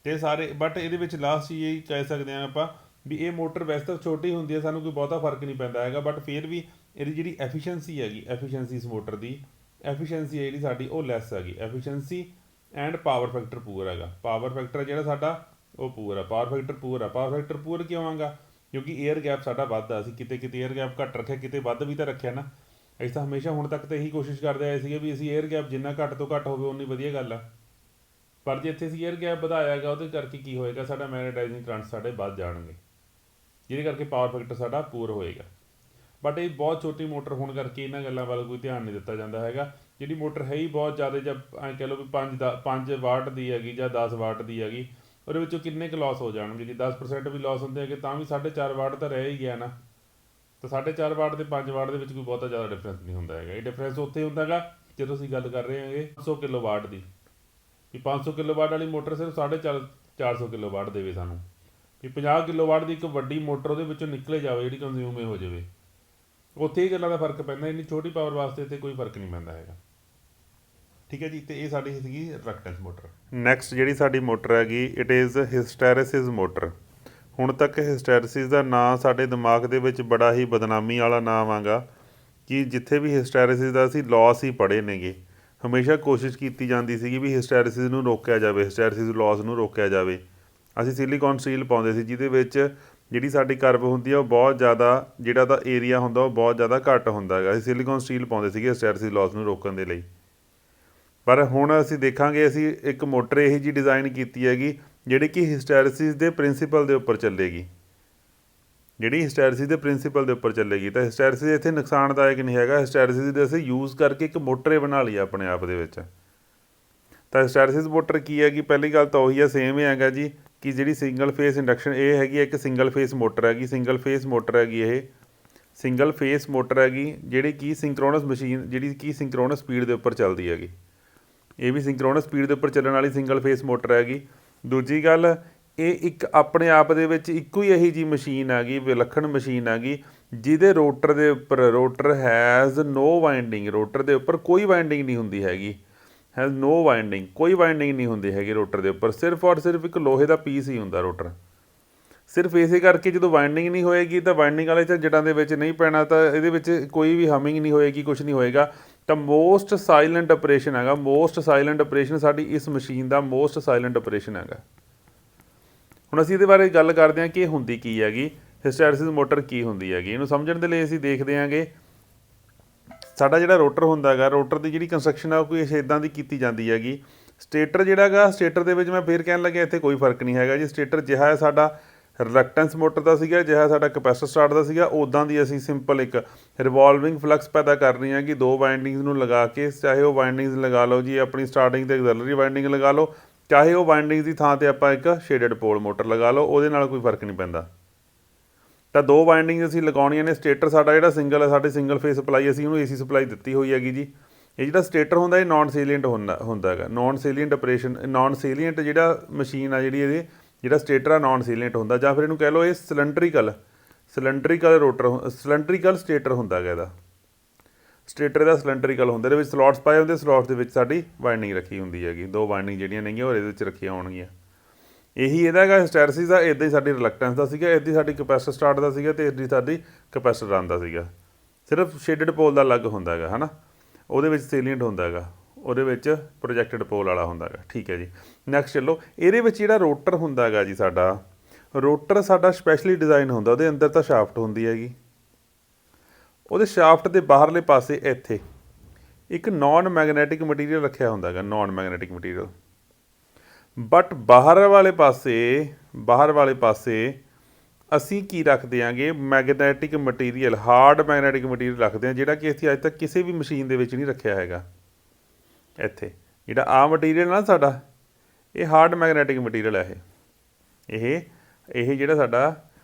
ਅਤੇ ਸਾਰੇ ਬਟ ਇਹਦੇ ਵਿੱਚ ਲਾਸਟ ਚੀਜ਼ ਇਹ ਕਹਿ ਸਕਦੇ ਹਾਂ ਆਪਾਂ ਵੀ ਇਹ ਮੋਟਰ ਵੈਸੇ ਤਾਂ ਛੋਟੀ ਹੁੰਦੀ ਹੈ, ਸਾਨੂੰ ਕੋਈ ਬਹੁਤਾ ਫਰਕ ਨਹੀਂ ਪੈਂਦਾ ਹੈਗਾ, ਬਟ ਫਿਰ ਵੀ ਇਹਦੀ ਜਿਹੜੀ ਐਫੀਸ਼ੀਐਂਸੀ ਹੈਗੀ, ਐਫੀਸ਼ੀਐਂਸੀ ਇਸ ਮੋਟਰ ਦੀ ਐਫੀਸ਼ੀਐਂਸੀ ਹੈ ਜਿਹੜੀ ਸਾਡੀ ਉਹ ਲੈਸ ਹੈਗੀ। ਐਫੀਸ਼ੀਐਂਸੀ ਐਂਡ ਪਾਵਰ ਫੈਕਟਰ ਪੂਰ ਹੈਗਾ। ਪਾਵਰ ਫੈਕਟਰ ਜਿਹੜਾ ਸਾਡਾ ਉਹ ਪੂਰ ਹੈ, ਪਾਵਰ ਫੈਕਟਰ ਪੂਰ ਕਿਉਂ ਆਂਗਾ? ਕਿਉਂਕਿ ਏਅਰ ਗੈਪ ਸਾਡਾ ਵੱਧ ਆ। ਅਸੀਂ ਕਿਤੇ ਕਿਤੇ ਏਅਰ ਗੈਪ ਘੱਟ ਰੱਖਿਆ, ਕਿਤੇ ਵੱਧ ਵੀ ਤਾਂ ਰੱਖਿਆ ਨਾ। ਅਸੀਂ ਤਾਂ ਹਮੇਸ਼ਾ ਹੁਣ ਤੱਕ ਤਾਂ ਇਹੀ ਕੋਸ਼ਿਸ਼ ਕਰਦੇ ਆਏ ਸੀਗੇ ਵੀ ਅਸੀਂ ਏਅਰ ਗੈਪ ਜਿੰਨਾ ਘੱਟ ਤੋਂ ਘੱਟ ਹੋਵੇ ਉਨੀ ਵਧੀਆ ਗੱਲ ਆ। ਪਰ ਜੇ ਇੱਥੇ ਅਸੀਂ ਏਅਰ ਗੈਪ ਵਧਾਇਆ ਹੈਗਾ, ਉਹਦੇ ਕਰਕੇ ਕੀ ਹੋਏਗਾ, ਸਾਡਾ ਮੈਗਨੇਟਾਈਜ਼ਿੰਗ ਕਰੰਟ ਸਾਡੇ ਵੱਧ ਜਾਣਗੇ, ਜਿਹਦੇ ਕਰਕੇ ਪਾਵਰ ਫੈਕਟਰ ਸਾਡਾ ਪੂਰ ਹੋਏਗਾ। ਬਟ ਇਹ ਬਹੁਤ ਛੋਟੀ ਮੋਟਰ ਹੋਣ ਕਰਕੇ ਇਹਨਾਂ ਗੱਲਾਂ ਵੱਲ ਕੋਈ ਧਿਆਨ ਨਹੀਂ ਦਿੱਤਾ ਜਾਂਦਾ ਹੈਗਾ। ਜਿਹੜੀ ਮੋਟਰ ਹੈ ਹੀ ਬਹੁਤ ਜ਼ਿਆਦਾ, ਜਾਂ ਐਂ ਕਹਿ ਲਓ ਵੀ 5 ਵਾਟ ਦੀ ਹੈਗੀ ਜਾਂ 10 ਵਾਟ ਦੀ ਹੈਗੀ, ਉਹਦੇ ਵਿੱਚੋਂ ਕਿੰਨੇ ਕੁ ਲੋਸ ਹੋ ਜਾਣਗੇ? ਜੇ 10% ਵੀ ਲੋਸ ਹੁੰਦੇ ਹੈਗੇ ਤਾਂ ਵੀ 4.5 ਵਾਟ ਤਾਂ ਰਹਿ ਹੀ ਗਿਆ ਨਾ। ਤਾਂ 4.5 ਵਾਟ ਤੇ 5 ਵਾਟ ਦੇ ਵਿੱਚ ਕੋਈ ਬਹੁਤਾ ਜ਼ਿਆਦਾ ਡਿਫਰੈਂਸ ਨਹੀਂ ਹੁੰਦਾ ਹੈਗਾ। ਇਹ ਡਿਫਰੈਂਸ ਉੱਥੇ ਹੁੰਦਾ ਹੈਗਾ ਜਦੋਂ ਅਸੀਂ ਗੱਲ ਕਰ ਰਹੇ ਹਾਂਗੇ 500 ਕਿਲੋ ਵਾਟ ਦੀ, ਵੀ 500 ਕਿਲੋ ਵਾਟ ਵਾਲੀ ਮੋਟਰ ਸਿਰਫ 450 ਕਿਲੋ ਵਾਟ ਦੇਵੇ ਸਾਨੂੰ, ਵੀ 50 ਕਿਲੋ ਵਾਟ ਦੀ ਇੱਕ ਵੱਡੀ ਮੋਟਰ ਉਹਦੇ ਵਿੱਚੋਂ ਨਿਕਲੇ ਜਾਵੇ, ਜਿਹੜੀ ਕੰਜ਼ਿਊਮ ਹੋ ਜਾਵੇ। ਉੱਥੇ ਹੀ ਗੱਲਾਂ ਦਾ ਫਰਕ ਪੈਂਦਾ। ਇੰਨੀ ਛੋਟੀ ਪਾਵਰ ਵਾਸਤੇ ਤੇ ਕੋਈ ਫਰਕ ਨਹੀਂ ਪੈਂਦਾ ਹੈਗਾ। ਠੀਕ ਹੈ ਜੀ, ਅਤੇ ਇਹ ਸਾਡੀ ਸੀਗੀ ਰਿਲਕਟੈਂਸ ਮੋਟਰ। ਨੈਕਸਟ ਜਿਹੜੀ ਸਾਡੀ ਮੋਟਰ ਹੈਗੀ, ਇਟ ਇਜ਼ ਹਿਸਟੈਰਿਸਿਸ ਮੋਟਰ। ਹੁਣ ਤੱਕ ਹਿਸਟੈਰਿਸਿਸ ਦਾ ਨਾਂ ਸਾਡੇ ਦਿਮਾਗ ਦੇ ਵਿੱਚ ਬੜਾ ਹੀ ਬਦਨਾਮੀ ਵਾਲਾ ਨਾਮ ਆਗਾ ਕਿ ਜਿੱਥੇ ਵੀ ਹਿਸਟੈਰਿਸਿਸ ਦਾ ਅਸੀਂ ਲੋਸ ਹੀ ਪੜ੍ਹੇ ਨੇਗੇ। ਹਮੇਸ਼ਾ ਕੋਸ਼ਿਸ਼ ਕੀਤੀ ਜਾਂਦੀ ਸੀਗੀ ਵੀ ਹਿਸਟੈਰਿਸਿਸ ਨੂੰ ਰੋਕਿਆ ਜਾਵੇ, ਹਿਸਟੈਰਿਸਿਸ ਲੋਸ ਨੂੰ ਰੋਕਿਆ ਜਾਵੇ। ਅਸੀਂ ਸਿਲੀਕੌਨ ਸਟੀਲ ਪਾਉਂਦੇ ਸੀ, ਜਿਹਦੇ ਵਿੱਚ ਜਿਹੜੀ ਸਾਡੀ ਕਰਵ ਹੁੰਦੀ ਆ ਉਹ ਬਹੁਤ ਜ਼ਿਆਦਾ, ਜਿਹੜਾ ਦਾ ਏਰੀਆ ਹੁੰਦਾ ਉਹ ਬਹੁਤ ਜ਼ਿਆਦਾ ਘੱਟ ਹੁੰਦਾ ਹੈਗਾ। ਅਸੀਂ ਸਿਲੀਕੌਨ ਸਟੀਲ ਪਾਉਂਦੇ ਸੀਗੇ ਹਿਸਟੈਰਿਸਿਸ ਲੋਸ ਨੂੰ ਰੋਕਣ ਦੇ ਲਈ। ਪਰ ਹੁਣ ਅਸੀਂ ਦੇਖਾਂਗੇ, ਅਸੀਂ ਇੱਕ ਮੋਟਰ ਇਹੋ ਜਿਹੀ ਡਿਜ਼ਾਈਨ ਕੀਤੀ ਹੈਗੀ ਜਿਹੜੀ ਕਿ ਹਿਸਟੈਰਿਸਿਸ ਦੇ ਪ੍ਰਿੰਸੀਪਲ ਦੇ ਉੱਪਰ ਚੱਲੇਗੀ, ਤਾਂ ਹਿਸਟੈਰਿਸਿਸ ਇੱਥੇ ਨੁਕਸਾਨਦਾਇਕ ਨਹੀਂ ਹੈਗਾ। ਹਿਸਟੈਰਿਸਿਸ ਦੇ ਅਸੀਂ ਯੂਜ਼ ਕਰਕੇ ਇੱਕ ਮੋਟਰ ਬਣਾ ਲਈ ਆਪਣੇ ਆਪ ਦੇ ਵਿੱਚ। ਤਾਂ ਹਿਸਟੈਰਿਸਿਸ ਮੋਟਰ ਕੀ ਹੈਗੀ? ਪਹਿਲੀ ਗੱਲ ਤਾਂ ਉਹੀ ਆ, ਸੇਮ ਹੀ ਹੈਗਾ ਜੀ, ਕਿ ਜਿਹੜੀ ਸਿੰਗਲ ਫੇਸ ਇੰਡਕਸ਼ਨ, ਇਹ ਹੈਗੀ ਇੱਕ ਸਿੰਗਲ ਫੇਸ ਮੋਟਰ ਹੈਗੀ। ਇਹ ਸਿੰਗਲ ਫੇਸ ਮੋਟਰ ਹੈਗੀ ਜਿਹੜੀ ਕਿ ਸਿੰਕਰੋਨਸ ਮਸ਼ੀਨ, ਜਿਹੜੀ ਕਿ ਸਿੰਕਰੋਨਸ ਸਪੀਡ ਦੇ ਉੱਪਰ ਚੱਲਦੀ ਹੈਗੀ। ਇਹ ਵੀ ਸਿੰਕਰੋਨਸ ਸਪੀਡ ਦੇ ਉੱਪਰ ਚੱਲਣ ਵਾਲੀ ਸਿੰਗਲ ਫੇਸ ਮੋਟਰ ਹੈਗੀ। ਦੂਜੀ ਗੱਲ, ਇਹ ਇੱਕ ਆਪਣੇ ਆਪ ਦੇ ਵਿੱਚ ਇੱਕੋ ਹੀ ਇਹੋ ਜਿਹੀ ਮਸ਼ੀਨ ਹੈਗੀ, ਵਿਲੱਖਣ ਮਸ਼ੀਨ ਹੈਗੀ, ਜਿਹਦੇ ਰੋਟਰ ਦੇ ਉੱਪਰ, rotor has no winding, rotor ਦੇ ਉੱਪਰ ਕੋਈ ਵਾਇੰਡਿੰਗ ਨਹੀਂ ਹੁੰਦੀ ਹੈਗੀ। ਕੋਈ ਵਾਇੰਡਿੰਗ ਨਹੀਂ ਹੁੰਦੀ ਹੈਗੀ ਰੋਟਰ ਦੇ ਉੱਪਰ। ਸਿਰਫ ਔਰ ਸਿਰਫ ਇੱਕ ਲੋਹੇ ਦਾ ਪੀਸ ਹੀ ਹੁੰਦਾ ਰੋਟਰ। ਸਿਰਫ ਇਸੇ ਕਰਕੇ ਜਦੋਂ ਵਾਇੰਡਿੰਗ ਨਹੀਂ ਹੋਏਗੀ ਤਾਂ ਵਾਇੰਡਿੰਗ ਵਾਲੇ ਝੰਜਟਾਂ ਦੇ ਵਿੱਚ ਨਹੀਂ ਪੈਣਾ, ਤਾਂ ਇਹਦੇ ਵਿੱਚ ਕੋਈ ਵੀ ਹਮਿੰਗ ਨਹੀਂ ਹੋਏਗੀ, ਕੁਛ ਨਹੀਂ ਹੋਏਗਾ। ਤਾਂ ਮੋਸਟ ਸਾਈਲੈਂਟ ਆਪਰੇਸ਼ਨ ਹੈਗਾ, ਸਾਡੀ ਇਸ ਮਸ਼ੀਨ ਦਾ ਮੋਸਟ ਸਾਈਲੈਂਟ ਆਪਰੇਸ਼ਨ ਹੈਗਾ। ਹੁਣ ਅਸੀਂ ਇਹਦੇ ਬਾਰੇ ਗੱਲ ਕਰਦੇ ਹਾਂ ਕਿ ਇਹ ਹੁੰਦੀ ਕੀ ਹੈਗੀ, ਹਿਸਟੈਰਿਸਿਸ ਮੋਟਰ ਕੀ ਹੁੰਦੀ ਹੈਗੀ। ਇਹਨੂੰ ਸਮਝਣ ਦੇ ਲਈ ਅਸੀਂ ਦੇਖਦੇ ਹਾਂਗੇ, ਸਾਡਾ ਜਿਹੜਾ ਰੋਟਰ ਹੁੰਦਾ ਹੈਗਾ, ਰੋਟਰ ਦੀ ਜਿਹੜੀ ਕੰਸਟਰਕਸ਼ਨ ਆ ਉਹ ਕੋਈ ਇੱਦਾਂ ਦੀ ਕੀਤੀ ਜਾਂਦੀ ਹੈਗੀ। ਸਟੇਟਰ ਜਿਹੜਾ ਹੈਗਾ, ਸਟੇਟਰ ਦੇ ਵਿੱਚ ਮੈਂ ਫਿਰ ਕਹਿਣ ਲੱਗਿਆ ਇੱਥੇ ਕੋਈ ਫਰਕ ਨਹੀਂ ਹੈਗਾ ਜੀ। ਸਟੇਟਰ ਜਿਹਾ ਹੈ ਸਾਡਾ ਰਿਲਕਟੈਂਸ ਮੋਟਰ ਦਾ ਸੀਗਾ, ਜਿਹਾ ਸਾਡਾ ਕਪੈਸਿਟਰ ਸਟਾਰਟ ਦਾ ਸੀਗਾ, ਉੱਦਾਂ ਦੀ ਅਸੀਂ ਸਿੰਪਲ ਇੱਕ ਰਿਵੋਲਵਿੰਗ ਫਲਕਸ ਪੈਦਾ ਕਰਨੀ ਹੈ ਕਿ 2 ਵਾਇੰਡਿੰਗਸ ਨੂੰ ਲਗਾ ਕੇ, ਚਾਹੇ ਉਹ ਵਾਇੰਡਿੰਗਸ ਲਗਾ ਲਓ ਜੀ ਆਪਣੀ ਸਟਾਰਟਿੰਗ 'ਤੇ ਐਗਜ਼ੈਲਰੀ ਵਾਇੰਡਿੰਗ ਲਗਾ ਲਓ, ਚਾਹੇ ਉਹ ਵਾइंडिंग ਦੀ ਥਾਂ 'ਤੇ ਆਪਾਂ ਇੱਕ ਸ਼ੇਡਡ ਪੋਲ ਮੋਟਰ ਲਗਾ ਲਓ, ਉਹਦੇ ਨਾਲ ਕੋਈ ਫਰਕ ਨਹੀਂ ਪੈਂਦਾ। ਤਾਂ ਦੋ ਵਾइंडिंग ਅਸੀਂ ਲਗਾਉਣੀਆਂ ਨੇ। ਸਟੇਟਰ ਸਾਡਾ ਜਿਹੜਾ ਸਿੰਗਲ ਹੈ, ਸਾਡੇ ਸਿੰਗਲ ਫੇਸ ਸਪਲਾਈ ਅਸੀਂ ਉਹਨੂੰ AC ਸਪਲਾਈ ਦਿੱਤੀ ਹੋਈ ਹੈਗੀ ਜੀ। ਇਹ ਜਿਹੜਾ ਸਟੇਟਰ ਹੁੰਦਾ ਇਹ ਨੋਨ ਸੇਲੀਐਂਟ ਹੁੰਦਾ ਹੈਗਾ। ਨੋਨ ਸੇਲੀਐਂਟ ਆਪਰੇਸ਼ਨ, ਨੋਨ ਸੇਲੀਐਂਟ ਜਿਹੜਾ ਮਸ਼ੀਨ ਆ ਜਿਹੜੀ ਇਹਦੇ ਜਿਹੜਾ ਸਟੇਟਰ ਆ ਨੋਨ ਸੇਲੀਐਂਟ ਹੁੰਦਾ, ਜਾਂ ਫਿਰ ਇਹਨੂੰ ਕਹਿ ਲਓ ਇਹ ਸਿਲੰਡਰੀਕਲ ਰੋਟਰ, ਸਿਲੰਡਰੀਕਲ ਸਟੇਟਰ ਹੁੰਦਾ ਹੈਗਾ। ਇਹਦਾ ਸਟੇਟਰ ਦਾ ਸਿਲੰਡਰੀਕਲ ਹੁੰਦਾ, ਇਹਦੇ ਵਿੱਚ ਸਲੋਟਸ ਪਾਏ ਹੁੰਦੇ, ਸਲੋਟਸ ਦੇ ਵਿੱਚ ਸਾਡੀ ਵਾइंडिंग ਰੱਖੀ ਹੁੰਦੀ ਹੈਗੀ। ਦੋ ਵਾइंडिंग ਜਿਹੜੀਆਂ ਨੇਗੀਆਂ ਉਹ ਇਹਦੇ ਵਿੱਚ ਰੱਖੀਆਂ ਹੋਣਗੀਆਂ। ਇਹੀ ਇਹਦਾ ਹੈਗਾ ਹਿਸਟੈਰਿਸਿਸ ਦਾ। ਇੱਦਾਂ ਹੀ ਸਾਡੀ ਰਿਲਕਟੈਂਸ ਦਾ ਸੀਗਾ, ਇੱਦਾਂ ਹੀ ਸਾਡੀ ਕਪੈਸਿਟਰ ਸਟਾਰਟ ਦਾ ਸੀਗਾ, ਅਤੇ ਇੱਦਾਂ ਹੀ ਸਾਡੀ ਕਪੈਸਿਟਰ ਰਨ ਦਾ ਸੀਗਾ। ਸਿਰਫ ਸ਼ੇਡਡ ਪੋਲ ਦਾ ਅਲੱਗ ਹੁੰਦਾ ਹੈਗਾ, ਹੈ ਨਾ। ਉਹਦੇ ਵਿੱਚ ਸੇਲੀਐਂਟ ਹੁੰਦਾ ਹੈਗਾ, ਉਹਦੇ ਵਿੱਚ ਪ੍ਰੋਜੈਕਟਡ ਪੋਲ ਵਾਲਾ ਹੁੰਦਾ ਹੈਗਾ। ਠੀਕ ਹੈ ਜੀ, ਨੈਕਸਟ ਚੱਲੋ। ਇਹਦੇ ਵਿੱਚ ਜਿਹੜਾ ਰੋਟਰ ਹੁੰਦਾ ਹੈਗਾ ਜੀ, ਰੋਟਰ ਸਾਡਾ ਸਪੈਸ਼ਲੀ ਡਿਜ਼ਾਈਨ ਹੁੰਦਾ। ਉਹਦੇ ਅੰਦਰ ਤਾਂ ਸ਼ਾਫਟ ਹੁੰਦੀ ਹੈਗੀ, ਉਹਦੇ ਸ਼ਾਫਟ ਦੇ ਬਾਹਰਲੇ ਪਾਸੇ ਇੱਥੇ ਇੱਕ ਨੋਨ ਮੈਗਨੈਟਿਕ ਮਟੀਰੀਅਲ ਰੱਖਿਆ ਹੁੰਦਾ ਹੈਗਾ, ਨੋਨ ਮੈਗਨੈਟਿਕ ਮਟੀਰੀਅਲ। ਬਟ ਬਾਹਰ ਵਾਲੇ ਪਾਸੇ ਅਸੀਂ ਕੀ ਰੱਖਦੇ ਆਂਗੇ, magnetic material, hard magnetic material ਰੱਖਦੇ ਹਾਂ, ਜਿਹੜਾ ਕਿ ਅਸੀਂ ਅੱਜ ਤੱਕ ਕਿਸੇ ਵੀ ਮਸ਼ੀਨ ਦੇ ਵਿੱਚ ਨਹੀਂ ਰੱਖਿਆ ਹੈਗਾ। ਇੱਥੇ ਜਿਹੜਾ ਆਹ ਮਟੀਰੀਅਲ ਨਾ ਸਾਡਾ, ਇਹ ਹਾਰਡ ਮੈਗਨੈਟਿਕ ਮਟੀਰੀਅਲ ਹੈ। ਇਹ ਜਿਹੜਾ ਸਾਡਾ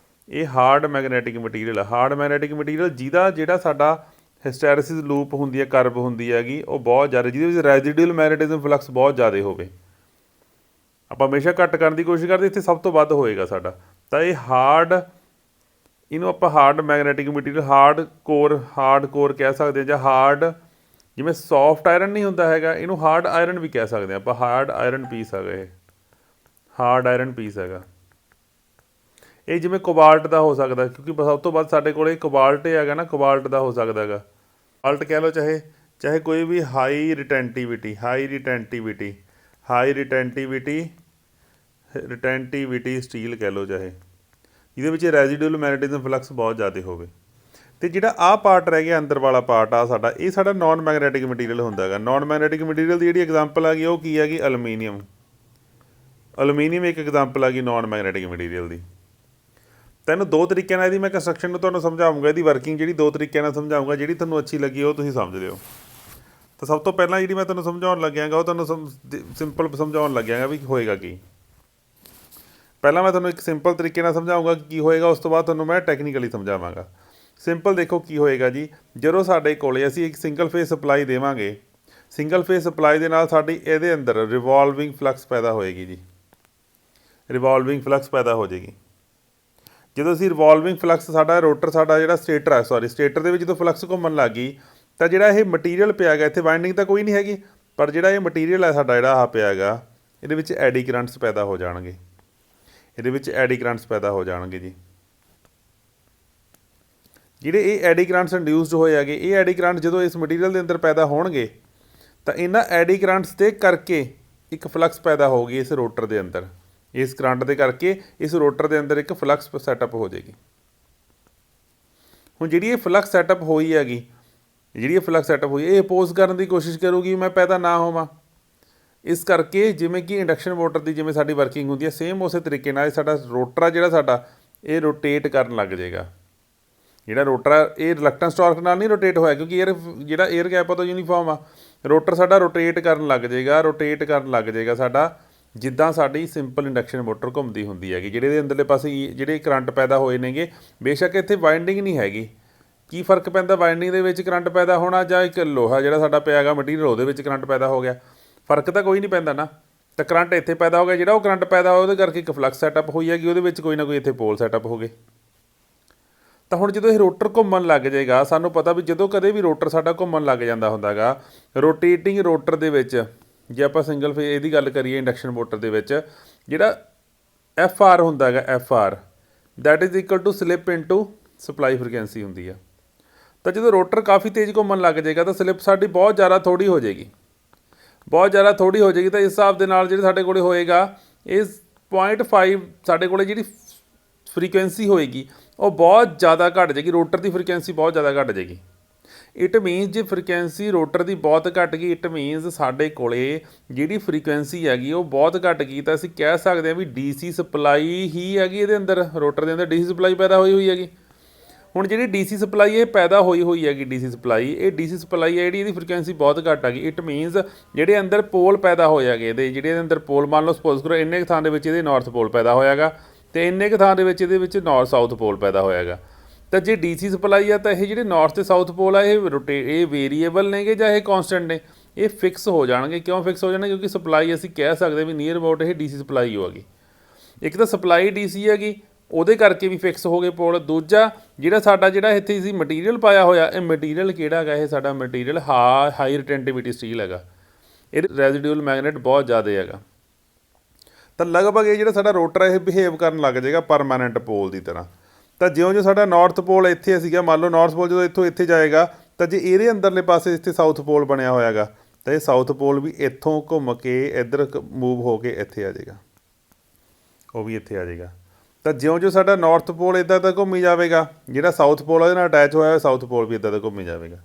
ਇਹ ਹਾਰਡ ਮੈਗਨੈਟਿਕ ਮਟੀਰੀਅਲ ਹੈ। ਹਾਰਡ ਮੈਗਨੈਟਿਕ ਮਟੀਰੀਅਲ ਜਿਹੜਾ ਸਾਡਾ ਹਿਸਟੈਰਿਸਿਸ ਲੂਪ ਹੁੰਦੀ ਹੈ, ਕਰਵ ਹੁੰਦੀ ਹੈਗੀ, ਉਹ ਬਹੁਤ ਜ਼ਿਆਦਾ, ਜਿਹਦੇ ਵਿੱਚ ਰੈਜ਼ੀਡੂਅਲ ਮੈਗਨੇਟਿਜ਼ਮ ਫਲਕਸ ਬਹੁਤ ਜ਼ਿਆਦਾ ਹੋਵੇ। ਆਪਾਂ ਹਮੇਸ਼ਾ ਘੱਟ ਕਰਨ ਦੀ ਕੋਸ਼ਿਸ਼ ਕਰਦੇ, ਇੱਥੇ ਸਭ ਤੋਂ ਵੱਧ ਹੋਏਗਾ ਸਾਡਾ। ਤਾਂ ਇਹ ਇਹਨੂੰ ਆਪਾਂ hard magnetic material, hard core ਕਹਿ ਸਕਦੇ ਹਾਂ, ਜਾਂ ਹਾਰਡ, ਜਿਵੇਂ ਸੌਫਟ ਆਇਰਨ ਨਹੀਂ ਹੁੰਦਾ ਹੈਗਾ, ਇਹਨੂੰ ਹਾਰਡ ਆਇਰਨ ਵੀ ਕਹਿ ਸਕਦੇ ਹਾਂ ਆਪਾਂ। ਹਾਰਡ ਆਇਰਨ ਪੀਸ ਹੈਗਾ ਇਹ, ਹਾਰਡ ਆਇਰਨ ਪੀਸ ਹੈਗਾ ਇਹ। ਜਿਵੇਂ ਕੋਬਾਲਟ ਦਾ ਹੋ ਸਕਦਾ, ਕਿਉਂਕਿ ਸਭ ਤੋਂ ਵੱਧ ਸਾਡੇ ਕੋਲ ਕੋਬਾਲਟ ਹੈਗਾ ਨਾ, ਕੋਬਾਲਟ ਦਾ ਹੋ ਸਕਦਾ ਹੈਗਾ। ਕੋਬਾਲਟ ਕਹਿ ਲਓ, ਚਾਹੇ ਕੋਈ ਵੀ ਹਾਈ ਰਿਟੈਂਟੀਵਿਟੀ ਸਟੀਲ ਕਹਿ ਲਓ, ਚਾਹੇ ਜਿਹਦੇ ਵਿੱਚ ਰੈਜ਼ੀਡੂਅਲ ਮੈਗਨੇਟਿਜ਼ਮ ਫਲਕਸ ਬਹੁਤ ਜ਼ਿਆਦਾ ਹੋਵੇ। ਅਤੇ ਜਿਹੜਾ ਆਹ ਪਾਰਟ ਰਹਿ ਗਿਆ ਅੰਦਰ ਵਾਲਾ ਪਾਰਟ ਆ ਸਾਡਾ, ਇਹ ਸਾਡਾ ਨੋਨ ਮੈਗਨੈਟਿਕ ਮਟੀਰੀਅਲ ਹੁੰਦਾ ਹੈਗਾ। ਨੋਨ ਮੈਗਨੈਟਿਕ ਮਟੀਰੀਅਲ ਦੀ ਜਿਹੜੀ ਐਗਜ਼ਾਮਪਲ ਆ ਗਈ ਉਹ ਕੀ ਹੈਗੀ, ਅਲਮੀਨੀਅਮ ਇੱਕ ਐਗਜ਼ਾਮਪਲ ਆ ਗਈ ਨੋਨ ਮੈਗਨੈਟਿਕ ਮਟੀਰੀਅਲ ਦੀ। ਤੈਨੂੰ ਦੋ ਤਰੀਕਿਆਂ ਨਾਲ ਇਹਦੀ ਮੈਂ ਕੰਸਟਰਕਸ਼ਨ ਨੂੰ ਤੁਹਾਨੂੰ ਸਮਝਾਊਂਗਾ, ਇਹਦੀ ਵਰਕਿੰਗ ਜਿਹੜੀ ਦੋ ਤਰੀਕਿਆਂ ਨਾਲ ਸਮਝਾਊਂਗਾ, ਜਿਹੜੀ ਤੁਹਾਨੂੰ ਅੱਛੀ ਲੱਗੀ ਉਹ ਤੁਸੀਂ ਸਮਝ ਲਿਓ। ਤਾਂ ਸਭ ਤੋਂ ਪਹਿਲਾਂ ਜਿਹੜੀ ਮੈਂ ਤੁਹਾਨੂੰ ਸਮਝਾਉਣ ਲੱਗਿਆਗਾ, ਉਹ ਤੁਹਾਨੂੰ ਸਿੰਪਲ ਸਮਝਾਉਣ ਲੱਗਿਆਗਾ ਵੀ ਹੋਏਗਾ ਕੀ। ਪਹਿਲਾਂ ਮੈਂ ਤੁਹਾਨੂੰ ਇੱਕ ਸਿੰਪਲ ਤਰੀਕੇ ਨਾਲ ਸਮਝਾਊਂਗਾ ਕੀ ਹੋਏਗਾ, ਉਸ ਤੋਂ ਬਾਅਦ ਤੁਹਾਨੂੰ ਮੈਂ ਟੈਕਨੀਕਲੀ ਸਮਝਾਵਾਂਗਾ। ਸਿੰਪਲ ਦੇਖੋ ਕੀ ਹੋਏਗਾ ਜੀ, ਜਦੋਂ ਸਾਡੇ ਕੋਲੇ ਅਸੀਂ ਇੱਕ ਸਿੰਗਲ ਫੇਸ ਸਪਲਾਈ ਦੇਵਾਂਗੇ, ਸਿੰਗਲ ਫੇਸ ਸਪਲਾਈ ਦੇ ਨਾਲ ਸਾਡੀ ਇਹਦੇ ਅੰਦਰ ਰਿਵੋਲਵਿੰਗ ਫਲਕਸ ਪੈਦਾ ਹੋਏਗੀ ਜੀ, ਰਿਵੋਲਵਿੰਗ ਫਲਕਸ ਪੈਦਾ ਹੋ ਜਾਏਗੀ। ਜਦੋਂ ਅਸੀਂ ਰਿਵੋਲਵਿੰਗ ਫਲਕਸ, ਸਾਡਾ ਰੋਟਰ, ਸਾਡਾ ਜਿਹੜਾ ਸਟੇਟਰ ਦੇ ਵਿੱਚ ਜਦੋਂ ਫਲਕਸ ਘੁੰਮਣ ਲੱਗ ਗਈ, ਤਾਂ ਜਿਹੜਾ ਇਹ ਮਟੀਰੀਅਲ ਪਿਆ ਹੈਗਾ, ਇੱਥੇ ਵਾइंडिंग ਤਾਂ ਕੋਈ ਨਹੀਂ ਹੈਗੀ, ਪਰ ਜਿਹੜਾ ਇਹ ਮਟੀਰੀਅਲ ਹੈ ਸਾਡਾ, ਜਿਹੜਾ ਆਹ ਪਿਆ ਹੈਗਾ, ਇਹਦੇ ਵਿੱਚ ਐਡੀ ਕਰੰਟਸ ਪੈਦਾ ਹੋ ਜਾਣਗੇ, ਜੀ। ਜਿਹੜੇ ਇਹ ਐਡੀ ਕਰੰਟਸ ਇੰਡਿਊਸਡ ਹੋਏ ਹੈਗੇ, ਇਹ ਐਡੀ ਕਰੰਟ ਜਦੋਂ ਇਸ ਮਟੀਰੀਅਲ ਦੇ ਅੰਦਰ ਪੈਦਾ ਹੋਣਗੇ, ਤਾਂ ਇਹਨਾਂ ਐਡੀ ਕਰੰਟਸ ਦੇ ਕਰਕੇ ਇੱਕ ਫਲਕਸ ਪੈਦਾ ਹੋਊਗੀ ਇਸ ਰੋਟਰ ਦੇ ਅੰਦਰ। ਇਸ ਕਰੰਟ ਦੇ ਕਰਕੇ ਇਸ ਰੋਟਰ ਦੇ ਅੰਦਰ ਇੱਕ ਫਲਕਸ ਸੈਟਅਪ ਹੋ ਜਾਏਗੀ। ਹੁਣ ਜਿਹੜੀ ਇਹ ਫਲਕਸ ਸੈਟਅਪ ਹੋਈ ਹੈਗੀ, ਇਹ ਅਪੋਜ਼ ਕਰਨ ਦੀ ਕੋਸ਼ਿਸ਼ ਕਰੂਗੀ ਮੈਂ ਪੈਦਾ ਨਾ ਹੋਵਾਂ। ਇਸ ਕਰਕੇ ਜਿਵੇਂ ਕਿ ਇੰਡਕਸ਼ਨ ਮੋਟਰ ਦੀ ਜਿਵੇਂ ਸਾਡੀ ਵਰਕਿੰਗ ਹੁੰਦੀ ਹੈ, ਸੇਮ ਉਸੇ ਤਰੀਕੇ ਨਾਲ ਸਾਡਾ ਰੋਟਰ ਆ ਜਿਹੜਾ ਸਾਡਾ, ਇਹ ਰੋਟੇਟ ਕਰਨ ਲੱਗ ਜਾਏਗਾ। ਜਿਹੜਾ ਰੋਟਰ ਆ ਇਹ ਰਿਲਕਟੈਂਸ ਟਾਰਕ ਨਾਲ ਨਹੀਂ ਰੋਟੇਟ ਹੋਇਆ, ਕਿਉਂਕਿ ਜਿਹੜਾ ਏਅਰ ਗੈਪ ਆ ਤਾਂ ਯੂਨੀਫਾਰਮ ਆ। ਰੋਟਰ ਸਾਡਾ ਰੋਟੇਟ ਕਰਨ ਲੱਗ ਜਾਏਗਾ ਸਾਡਾ, ਜਿੱਦਾਂ ਸਾਡੀ ਸਿੰਪਲ ਇੰਡਕਸ਼ਨ ਮੋਟਰ ਘੁੰਮਦੀ ਹੁੰਦੀ ਹੈਗੀ। ਜਿਹੜੇ ਦੇ ਅੰਦਰਲੇ ਪਾਸੇ ਜਿਹੜੇ ਕਰੰਟ ਪੈਦਾ ਹੋਏ ਨੇਗੇ, ਬੇਸ਼ੱਕ ਇੱਥੇ ਵਾइंडिंग ਨਹੀਂ ਹੈਗੀ। ਕੀ ਫਰਕ ਪੈਂਦਾ ਵਾइंडिंग ਦੇ ਵਿੱਚ ਕਰੰਟ ਪੈਦਾ ਹੋਣਾ, ਜਾਂ ਇੱਕ ਲੋਹਾ ਜਿਹੜਾ ਸਾਡਾ ਪਿਆ ਹੈਗਾ ਮਟੀਰੀਅਲ, ਉਹਦੇ ਵਿੱਚ ਕਰੰਟ ਪੈਦਾ ਹੋ ਗਿਆ? ਫਰਕ ਤਾਂ ਕੋਈ ਨਹੀਂ ਪੈਂਦਾ ਨਾ। ਤਾਂ ਕਰੰਟ ਇੱਥੇ ਪੈਦਾ ਹੋ ਗਿਆ, ਜਿਹੜਾ ਉਹ ਕਰੰਟ ਪੈਦਾ ਹੋਇਆ ਉਹਦੇ ਕਰਕੇ ਇੱਕ ਫਲਕਸ ਸੈਟਅਪ ਹੋਈ ਹੈਗੀ, ਉਹਦੇ ਵਿੱਚ ਕੋਈ ਨਾ ਕੋਈ ਇੱਥੇ ਪੋਲ ਸੈਟਅਪ ਹੋ ਗਏ। ਤਾਂ ਹੁਣ ਜਦੋਂ ਇਹ ਰੋਟਰ ਘੁੰਮਣ ਲੱਗ ਜਾਏਗਾ, ਸਾਨੂੰ ਪਤਾ ਵੀ ਜਦੋਂ ਕਦੇ ਵੀ ਰੋਟਰ ਸਾਡਾ ਘੁੰਮਣ ਲੱਗ ਜਾਂਦਾ ਹੁੰਦਾ ਗਾ, ਰੋਟੇਟਿੰਗ ਰੋਟਰ ਦੇ ਵਿੱਚ, ਜੇ ਆਪਾਂ ਸਿੰਗਲ ਫੇਜ਼ ਇਹਦੀ ਗੱਲ ਕਰੀਏ ਇੰਡਕਸ਼ਨ ਮੋਟਰ ਦੇ ਵਿੱਚ, ਜਿਹੜਾ FR ਹੁੰਦਾ ਹੈਗਾ, FR that is equal to slip into supply frequency ਹੁੰਦੀ ਆ। ਤਾਂ ਜਦੋਂ ਰੋਟਰ ਕਾਫੀ ਤੇਜ਼ ਘੁੰਮਣ ਲੱਗ ਜਾਏਗਾ, ਤਾਂ ਸਲਿਪ ਸਾਡੀ ਬਹੁਤ ਜ਼ਿਆਦਾ ਥੋੜ੍ਹੀ ਹੋ ਜਾਏਗੀ। ਤਾਂ ਇਸ ਹਿਸਾਬ ਦੇ ਨਾਲ ਜਿਹੜੇ ਸਾਡੇ ਕੋਲ ਹੋਏਗਾ, ਇਹ 0.5 ਸਾਡੇ ਕੋਲ ਜਿਹੜੀ ਫਰੀਕੁਐਂਸੀ ਹੋਏਗੀ ਉਹ ਬਹੁਤ ਜ਼ਿਆਦਾ ਘੱਟ ਜਾਏਗੀ। ਰੋਟਰ ਦੀ ਫਰੀਕੁਐਂਸੀ ਬਹੁਤ ਜ਼ਿਆਦਾ ਘੱਟ ਜਾਏਗੀ। ਇਟ ਮੀਨਸ ਜੇ ਫਰੀਕੁਐਂਸੀ ਰੋਟਰ ਦੀ ਬਹੁਤ ਘੱਟ ਗਈ, ਇਟ ਮੀਨਸ ਸਾਡੇ ਕੋਲੇ ਜਿਹੜੀ ਫਰੀਕੁਐਂਸੀ ਹੈਗੀ ਉਹ ਬਹੁਤ ਘੱਟ ਗਈ, ਤਾਂ ਅਸੀਂ ਕਹਿ ਸਕਦੇ ਹਾਂ ਵੀ DC ਸਪਲਾਈ ਹੀ ਹੈਗੀ ਇਹਦੇ ਅੰਦਰ, ਰੋਟਰ ਦੇ ਅੰਦਰ DC ਸਪਲਾਈ ਪੈਦਾ ਹੋਈ ਹੈਗੀ। ਹੁਣ ਜਿਹੜੀ ਡੀਸੀ ਸਪਲਾਈ ਇਹ ਪੈਦਾ ਹੋਈ ਹੈਗੀ ਡੀਸੀ ਸਪਲਾਈ, ਇਹ ਡੀਸੀ ਸਪਲਾਈ ਹੈ ਜਿਹੜੀ ਇਹਦੀ ਫ੍ਰੀਕੁਐਂਸੀ ਬਹੁਤ ਘੱਟ ਹੈਗੀ। ਇਟ ਮੀਨਸ ਜਿਹੜੇ ਅੰਦਰ ਪੋਲ ਪੈਦਾ ਹੋਏ ਹੈਗੇ ਇਹਦੇ, ਜਿਹੜੇ ਅੰਦਰ ਪੋਲ ਮੰਨ ਲਓ ਸਪੋਜ਼ ਕਰੋ ਇੰਨੇ ਕੁ ਥਾਂ ਦੇ ਵਿੱਚ ਇਹਦੇ ਨਾਰਥ ਪੋਲ ਪੈਦਾ ਹੋਇਆਗਾ ਅਤੇ ਇੰਨੇ ਕੁ ਥਾਂ ਦੇ ਵਿੱਚ ਇਹਦੇ ਵਿੱਚ ਨਾਰਥ ਸਾਊਥ ਪੋਲ ਪੈਦਾ ਹੋਇਆਗਾ। ਤਾਂ ਜੇ ਡੀਸੀ ਸਪਲਾਈ ਆ ਤਾਂ ਇਹ ਜਿਹੜੇ ਨਾਰਥ ਤੇ ਸਾਊਥ ਪੋਲ ਆ ਇਹ ਵੇਰੀਏਬਲ ਨੇਗੇ ਜਾਂ ਇਹ ਕੌਨਸਟੈਂਟ ਨੇ? ਇਹ ਫਿਕਸ ਹੋ ਜਾਣਗੇ। ਕਿਉਂ ਫਿਕਸ ਹੋ ਜਾਣਗੇ? ਕਿਉਂਕਿ ਸਪਲਾਈ ਅਸੀਂ ਕਹਿ ਸਕਦੇ ਵੀ ਨੀਅਰ ਅਬਾਊਟ ਇਹ ਡੀਸੀ ਸਪਲਾਈ ਹੋਵੇਗੀ। ਇੱਕ ਤਾਂ ਸਪਲਾਈ ਡੀਸੀ ਹੈਗੀ, ਉਹਦੇ ਕਰਕੇ ਵੀ ਫਿਕਸ ਹੋ ਗਏ ਪੋਲ। ਦੂਜਾ ਜਿਹੜਾ ਇੱਥੇ ਅਸੀਂ ਮਟੀਰੀਅਲ ਪਾਇਆ ਹੋਇਆ, ਇਹ ਮਟੀਰੀਅਲ ਕਿਹੜਾ ਹੈਗਾ? ਇਹ ਸਾਡਾ ਮਟੀਰੀਅਲ ਹਾਈ ਰਿਟੈਂਟਿਵਿਟੀ ਸਟੀਲ ਹੈਗਾ, ਇਹ ਰੈਜ਼ੀਡਿਊਲ ਮੈਗਨੇਟ ਬਹੁਤ ਜ਼ਿਆਦਾ ਹੈਗਾ। ਤਾਂ ਲਗਭਗ ਇਹ ਜਿਹੜਾ ਸਾਡਾ ਰੋਟਰ ਹੈ ਇਹ ਬਿਹੇਵ ਕਰਨ ਲੱਗ ਜਾਏਗਾ ਪਰਮਾਨੈਂਟ ਪੋਲ ਦੀ ਤਰ੍ਹਾਂ। ਤਾਂ ਜਿਉਂ ਸਾਡਾ ਨਾਰਥ ਪੋਲ ਇੱਥੇ ਸੀਗਾ, ਮੰਨ ਲਓ ਨਾਰਥ ਪੋਲ ਜਦੋਂ ਇੱਥੋਂ ਇੱਥੇ ਜਾਏਗਾ, ਤਾਂ ਜੇ ਇਹਦੇ ਅੰਦਰਲੇ ਪਾਸੇ ਇੱਥੇ ਸਾਊਥ ਪੋਲ ਬਣਿਆ ਹੋਇਆ ਹੈਗਾ, ਤਾਂ ਇਹ ਸਾਊਥ ਪੋਲ ਵੀ ਇੱਥੋਂ ਘੁੰਮ ਕੇ ਇੱਧਰ ਮੂਵ ਹੋ ਕੇ ਇੱਥੇ ਆ ਜਾਏਗਾ, ਉਹ ਵੀ ਇੱਥੇ ਆ ਜਾਏਗਾ। ਤਾਂ ਜਿਉਂ ਸਾਡਾ ਨਾਰਥ ਪੋਲ ਇੱਦਾਂ ਦਾ ਘੁੰਮੀ ਜਾਵੇਗਾ, ਜਿਹੜਾ ਸਾਊਥ ਪੋਲ ਉਹਦੇ ਨਾਲ ਅਟੈਚ ਹੋਇਆ ਸਾਊਥ ਪੋਲ ਵੀ ਇੱਦਾਂ ਦਾ ਘੁੰਮੀ ਜਾਵੇਗਾ।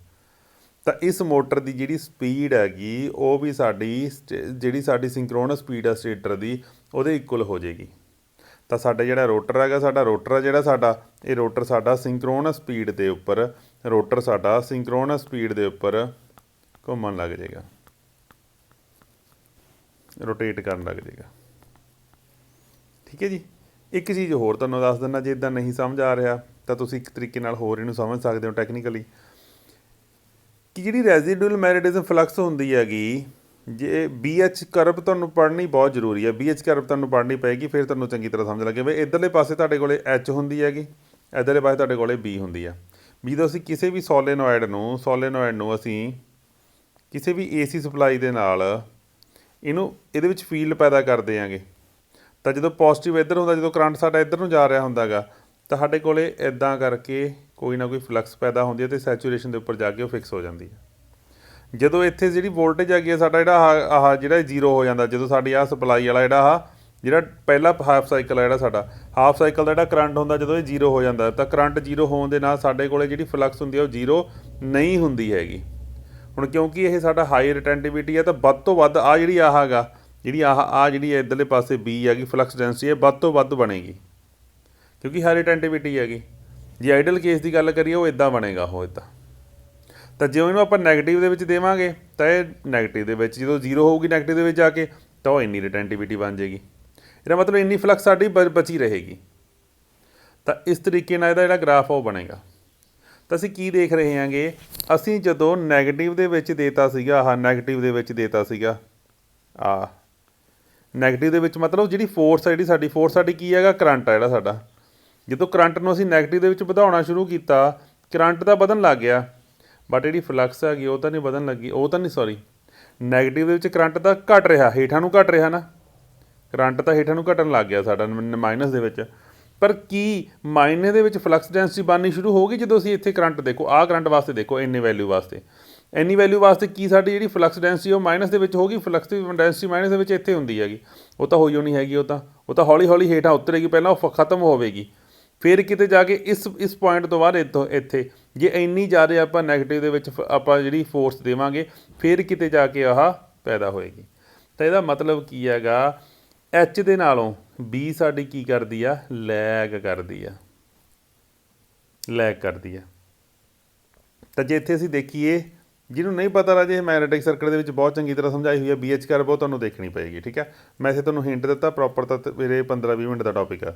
ਤਾਂ ਇਸ ਮੋਟਰ ਦੀ ਜਿਹੜੀ ਸਪੀਡ ਹੈਗੀ ਉਹ ਵੀ ਜਿਹੜੀ ਸਾਡੀ ਸਿੰਕਰੋਨਸ ਸਪੀਡ ਆ ਸਟੇਟਰ ਦੀ, ਉਹਦੇ ਇਕੁਅਲ ਹੋ ਜਾਏਗੀ। ਤਾਂ ਸਾਡਾ ਜਿਹੜਾ ਰੋਟਰ ਹੈਗਾ, ਸਾਡਾ ਰੋਟਰ ਆ ਜਿਹੜਾ ਸਾਡਾ, ਇਹ ਰੋਟਰ ਸਾਡਾ ਸਿੰਕਰੋਨਸ ਸਪੀਡ ਦੇ ਉੱਪਰ ਘੁੰਮਣ ਲੱਗ ਜਾਏਗਾ, ਰੋਟੇਟ ਕਰਨ ਲੱਗ ਜਾਏਗਾ। ਠੀਕ ਹੈ ਜੀ। ਇੱਕ ਚੀਜ਼ ਹੋਰ ਤੁਹਾਨੂੰ ਦੱਸ ਦਿੰਦਾ, ਜੇ ਇੱਦਾਂ ਨਹੀਂ ਸਮਝ ਆ ਰਿਹਾ ਤਾਂ ਤੁਸੀਂ ਇੱਕ ਤਰੀਕੇ ਨਾਲ ਹੋਰ ਇਹਨੂੰ ਸਮਝ ਸਕਦੇ ਹੋ ਟੈਕਨੀਕਲੀ, ਕਿ ਜਿਹੜੀ ਰੈਜ਼ੀਡਿਊਲ ਮੈਗਨੇਟਿਜ਼ਮ ਫਲਕਸ ਹੁੰਦੀ ਹੈਗੀ, ਜੇ BH ਕਰਵ ਤੁਹਾਨੂੰ ਪੜ੍ਹਨੀ ਬਹੁਤ ਜ਼ਰੂਰੀ ਹੈ। BH ਕਰਵ ਤੁਹਾਨੂੰ ਪੜ੍ਹਨੀ ਪਏਗੀ, ਫਿਰ ਤੁਹਾਨੂੰ ਚੰਗੀ ਤਰ੍ਹਾਂ ਸਮਝ ਲੱਗੇ ਵੀ ਇੱਧਰਲੇ ਪਾਸੇ ਤੁਹਾਡੇ ਕੋਲੇ H ਹੁੰਦੀ ਹੈਗੀ, ਇੱਧਰਲੇ ਪਾਸੇ ਤੁਹਾਡੇ ਕੋਲੇ B ਹੁੰਦੀ ਆ। ਵੀ ਜਦੋਂ ਅਸੀਂ ਕਿਸੇ ਵੀ ਸੋਲੇਨੋਇਡ ਨੂੰ ਅਸੀਂ ਕਿਸੇ ਵੀ AC ਸਪਲਾਈ ਦੇ ਨਾਲ ਇਹਦੇ ਵਿੱਚ ਫੀਲਡ ਪੈਦਾ ਕਰਦੇ ਆਂਗੇ, ਤਾਂ ਜਦੋਂ ਪੋਜ਼ੀਟਿਵ ਇੱਧਰ ਹੁੰਦਾ, ਜਦੋਂ ਕਰੰਟ ਸਾਡਾ ਇੱਧਰ ਨੂੰ ਜਾ ਰਿਹਾ ਹੁੰਦਾ ਗਾ, ਤਾਂ ਸਾਡੇ ਕੋਲੇ ਇੱਦਾਂ ਕਰਕੇ ਕੋਈ ਨਾ ਕੋਈ ਫਲਕਸ ਪੈਦਾ ਹੁੰਦੀ ਹੈ ਅਤੇ ਸੈਚੂਰੇਸ਼ਨ ਦੇ ਉੱਪਰ ਜਾ ਕੇ ਉਹ ਫਿਕਸ ਹੋ ਜਾਂਦੀ ਹੈ। ਜਦੋਂ ਇੱਥੇ ਜਿਹੜੀ ਵੋਲਟੇਜ ਹੈਗੀ ਆ, ਸਾਡਾ ਜਿਹੜਾ ਜ਼ੀਰੋ ਹੋ ਜਾਂਦਾ, ਜਦੋਂ ਸਾਡੀ ਸਪਲਾਈ ਵਾਲਾ ਜਿਹੜਾ ਪਹਿਲਾ ਹਾਫ ਸਾਈਕਲ ਆ, ਜਿਹੜਾ ਸਾਡਾ ਹਾਫ ਸਾਈਕਲ ਦਾ ਜਿਹੜਾ ਕਰੰਟ ਹੁੰਦਾ, ਜਦੋਂ ਇਹ ਜ਼ੀਰੋ ਹੋ ਜਾਂਦਾ, ਤਾਂ ਕਰੰਟ ਜ਼ੀਰੋ ਹੋਣ ਦੇ ਨਾਲ ਸਾਡੇ ਕੋਲੇ ਜਿਹੜੀ ਫਲਕਸ ਹੁੰਦੀ ਆ ਉਹ ਜ਼ੀਰੋ ਨਹੀਂ ਹੁੰਦੀ ਹੈਗੀ। ਹੁਣ ਕਿਉਂਕਿ ਇਹ ਸਾਡਾ ਹਾਈ ਰਿਟੈਂਟਿਵਿਟੀ ਹੈ, ਤਾਂ ਵੱਧ ਤੋਂ ਵੱਧ ਜਿਹੜੀ ਇੱਧਰਲੇ ਪਾਸੇ B ਹੈਗੀ ਫਲਕਸ ਡੈਂਸਿਟੀ ਹੈ ਵੱਧ ਤੋਂ ਵੱਧ ਬਣੇਗੀ, ਕਿਉਂਕਿ ਹਾਈ ਰਿਟੈਂਟਿਵਿਟੀ ਹੈਗੀ। ਜੇ ਆਈਡਲ ਕੇਸ ਦੀ ਗੱਲ ਕਰੀਏ, ਉਹ ਇੱਦਾਂ ਬਣੇਗਾ, ਉਹ ਇੱਦਾਂ। ਤਾਂ ਜੇ ਇਹਨੂੰ ਆਪਾਂ ਨੈਗੇਟਿਵ ਦੇ ਵਿੱਚ ਦੇਵਾਂਗੇ, ਤਾਂ ਇਹ ਨੈਗੇਟਿਵ ਦੇ ਵਿੱਚ ਜਦੋਂ ਜ਼ੀਰੋ ਹੋਊਗੀ ਨੈਗੇਟਿਵ ਦੇ ਵਿੱਚ ਜਾ ਕੇ, ਤਾਂ ਉਹ ਇੰਨੀ ਰਿਟੈਂਟਿਵਿਟੀ ਬਣ ਜਾਏਗੀ। ਇਹਦਾ ਮਤਲਬ ਇੰਨੀ ਫਲਕਸ ਸਾਡੀ ਬਚੀ ਰਹੇਗੀ। ਤਾਂ ਇਸ ਤਰੀਕੇ ਨਾਲ ਇਹਦਾ ਜਿਹੜਾ ਗ੍ਰਾਫ ਉਹ ਬਣੇਗਾ। ਤਾਂ ਅਸੀਂ ਕੀ ਦੇਖ ਰਹੇ ਹਾਂਗੇ, ਅਸੀਂ ਜਦੋਂ ਨੈਗੇਟਿਵ ਦੇ ਵਿੱਚ ਦੇਤਾ ਸੀਗਾ, ਨੈਗੇਟਿਵ ਦੇ ਵਿੱਚ ਦੇਤਾ ਸੀਗਾ ਨੈਗੇਟਿਵ ਦੇ ਵਿੱਚ, ਮਤਲਬ ਜਿਹੜੀ ਫੋਰਸ ਸਾਡੀ ਕੀ ਹੈਗਾ? ਕਰੰਟ ਆ ਜਿਹੜਾ ਸਾਡਾ। ਜਦੋਂ ਕਰੰਟ ਨੂੰ ਅਸੀਂ ਨੈਗੇਟਿਵ ਦੇ ਵਿੱਚ ਵਧਾਉਣਾ ਸ਼ੁਰੂ ਕੀਤਾ, ਕਰੰਟ ਤਾਂ ਵਧਣ ਲੱਗ ਗਿਆ, ਬਟ ਜਿਹੜੀ ਫਲਕਸ ਹੈਗੀ ਉਹ ਤਾਂ ਨਹੀਂ ਵਧਣ ਲੱਗੀ, ਨੈਗੇਟਿਵ ਦੇ ਵਿੱਚ ਕਰੰਟ ਤਾਂ ਘਟ ਰਿਹਾ, ਹੇਠਾਂ ਨੂੰ ਘਟ ਰਿਹਾ ਨਾ, ਕਰੰਟ ਤਾਂ ਹੇਠਾਂ ਨੂੰ ਘਟਣ ਲੱਗ ਗਿਆ ਸਾਡਾ ਮਾਈਨਸ ਦੇ ਵਿੱਚ। ਪਰ ਕੀ ਮਾਈਨਸ ਦੇ ਵਿੱਚ ਫਲਕਸ ਡੈਂਸਿਟੀ ਬਣਨੀ ਸ਼ੁਰੂ ਹੋ ਗਈ? ਜਦੋਂ ਅਸੀਂ ਇੱਥੇ ਕਰੰਟ ਦੇਖੋ, ਕਰੰਟ ਵਾਸਤੇ ਦੇਖੋ, ਇੰਨੀ ਵੈਲਿਊ ਵਾਸਤੇ ਕੀ ਸਾਡੀ ਜਿਹੜੀ ਫਲਕਸ ਡੈਂਸਿਟੀ ਉਹ ਮਾਈਨਸ ਦੇ ਵਿੱਚ ਹੋ ਗਈ। ਫਲਕਸ ਡੈਂਸਿਟੀ ਮਾਈਨਸ ਦੇ ਵਿੱਚ ਇੱਥੇ ਹੁੰਦੀ ਹੈਗੀ, ਉਹ ਤਾਂ ਹੋਈ ਨਹੀਂ ਹੈਗੀ, ਉਹ ਤਾਂ ਹੌਲੀ ਹੌਲੀ ਹੇਠਾਂ ਉਤਰੇਗੀ, ਪਹਿਲਾਂ ਉਹ ਖਤਮ ਹੋਵੇਗੀ, ਫਿਰ ਕਿਤੇ ਜਾ ਕੇ ਇਸ ਪੁਆਇੰਟ ਤੋਂ ਬਾਅਦ ਇੱਥੇ ਜੇ ਇੰਨੀ ਜ਼ਿਆਦਾ ਆਪਾਂ ਨੈਗੇਟਿਵ ਦੇ ਵਿੱਚ ਆਪਾਂ ਜਿਹੜੀ ਫੋਰਸ ਦੇਵਾਂਗੇ, ਫਿਰ ਕਿਤੇ ਜਾ ਕੇ ਪੈਦਾ ਹੋਏਗੀ। ਤਾਂ ਇਹਦਾ ਮਤਲਬ ਕੀ ਹੈਗਾ, H ਦੇ ਨਾਲੋਂ B ਸਾਡੀ ਕੀ ਕਰਦੀ ਆ? ਲੈਗ ਕਰਦੀ ਆ। ਤਾਂ ਜੇ ਇੱਥੇ ਅਸੀਂ ਦੇਖੀਏ, ਜਿਹਨੂੰ ਨਹੀਂ ਪਤਾ ਰਾਜੇ, ਮੈਗਨੈਟਿਕ ਸਰਕਟ ਦੇ ਵਿੱਚ ਬਹੁਤ ਚੰਗੀ ਤਰ੍ਹਾਂ ਸਮਝਾਈ ਹੋਈ ਹੈ BH ਕਰਵ, ਉਹ ਤੁਹਾਨੂੰ ਦੇਖਣੀ ਪਏਗੀ। ਠੀਕ ਹੈ, ਮੈਂ ਇੱਥੇ ਤੁਹਾਨੂੰ ਹਿੰਟ ਦਿੱਤਾ ਪ੍ਰੋਪਰ, ਤਾਂ ਮੇਰੇ 15-20 ਮਿੰਟ ਦਾ ਟੌਪਿਕ ਆ।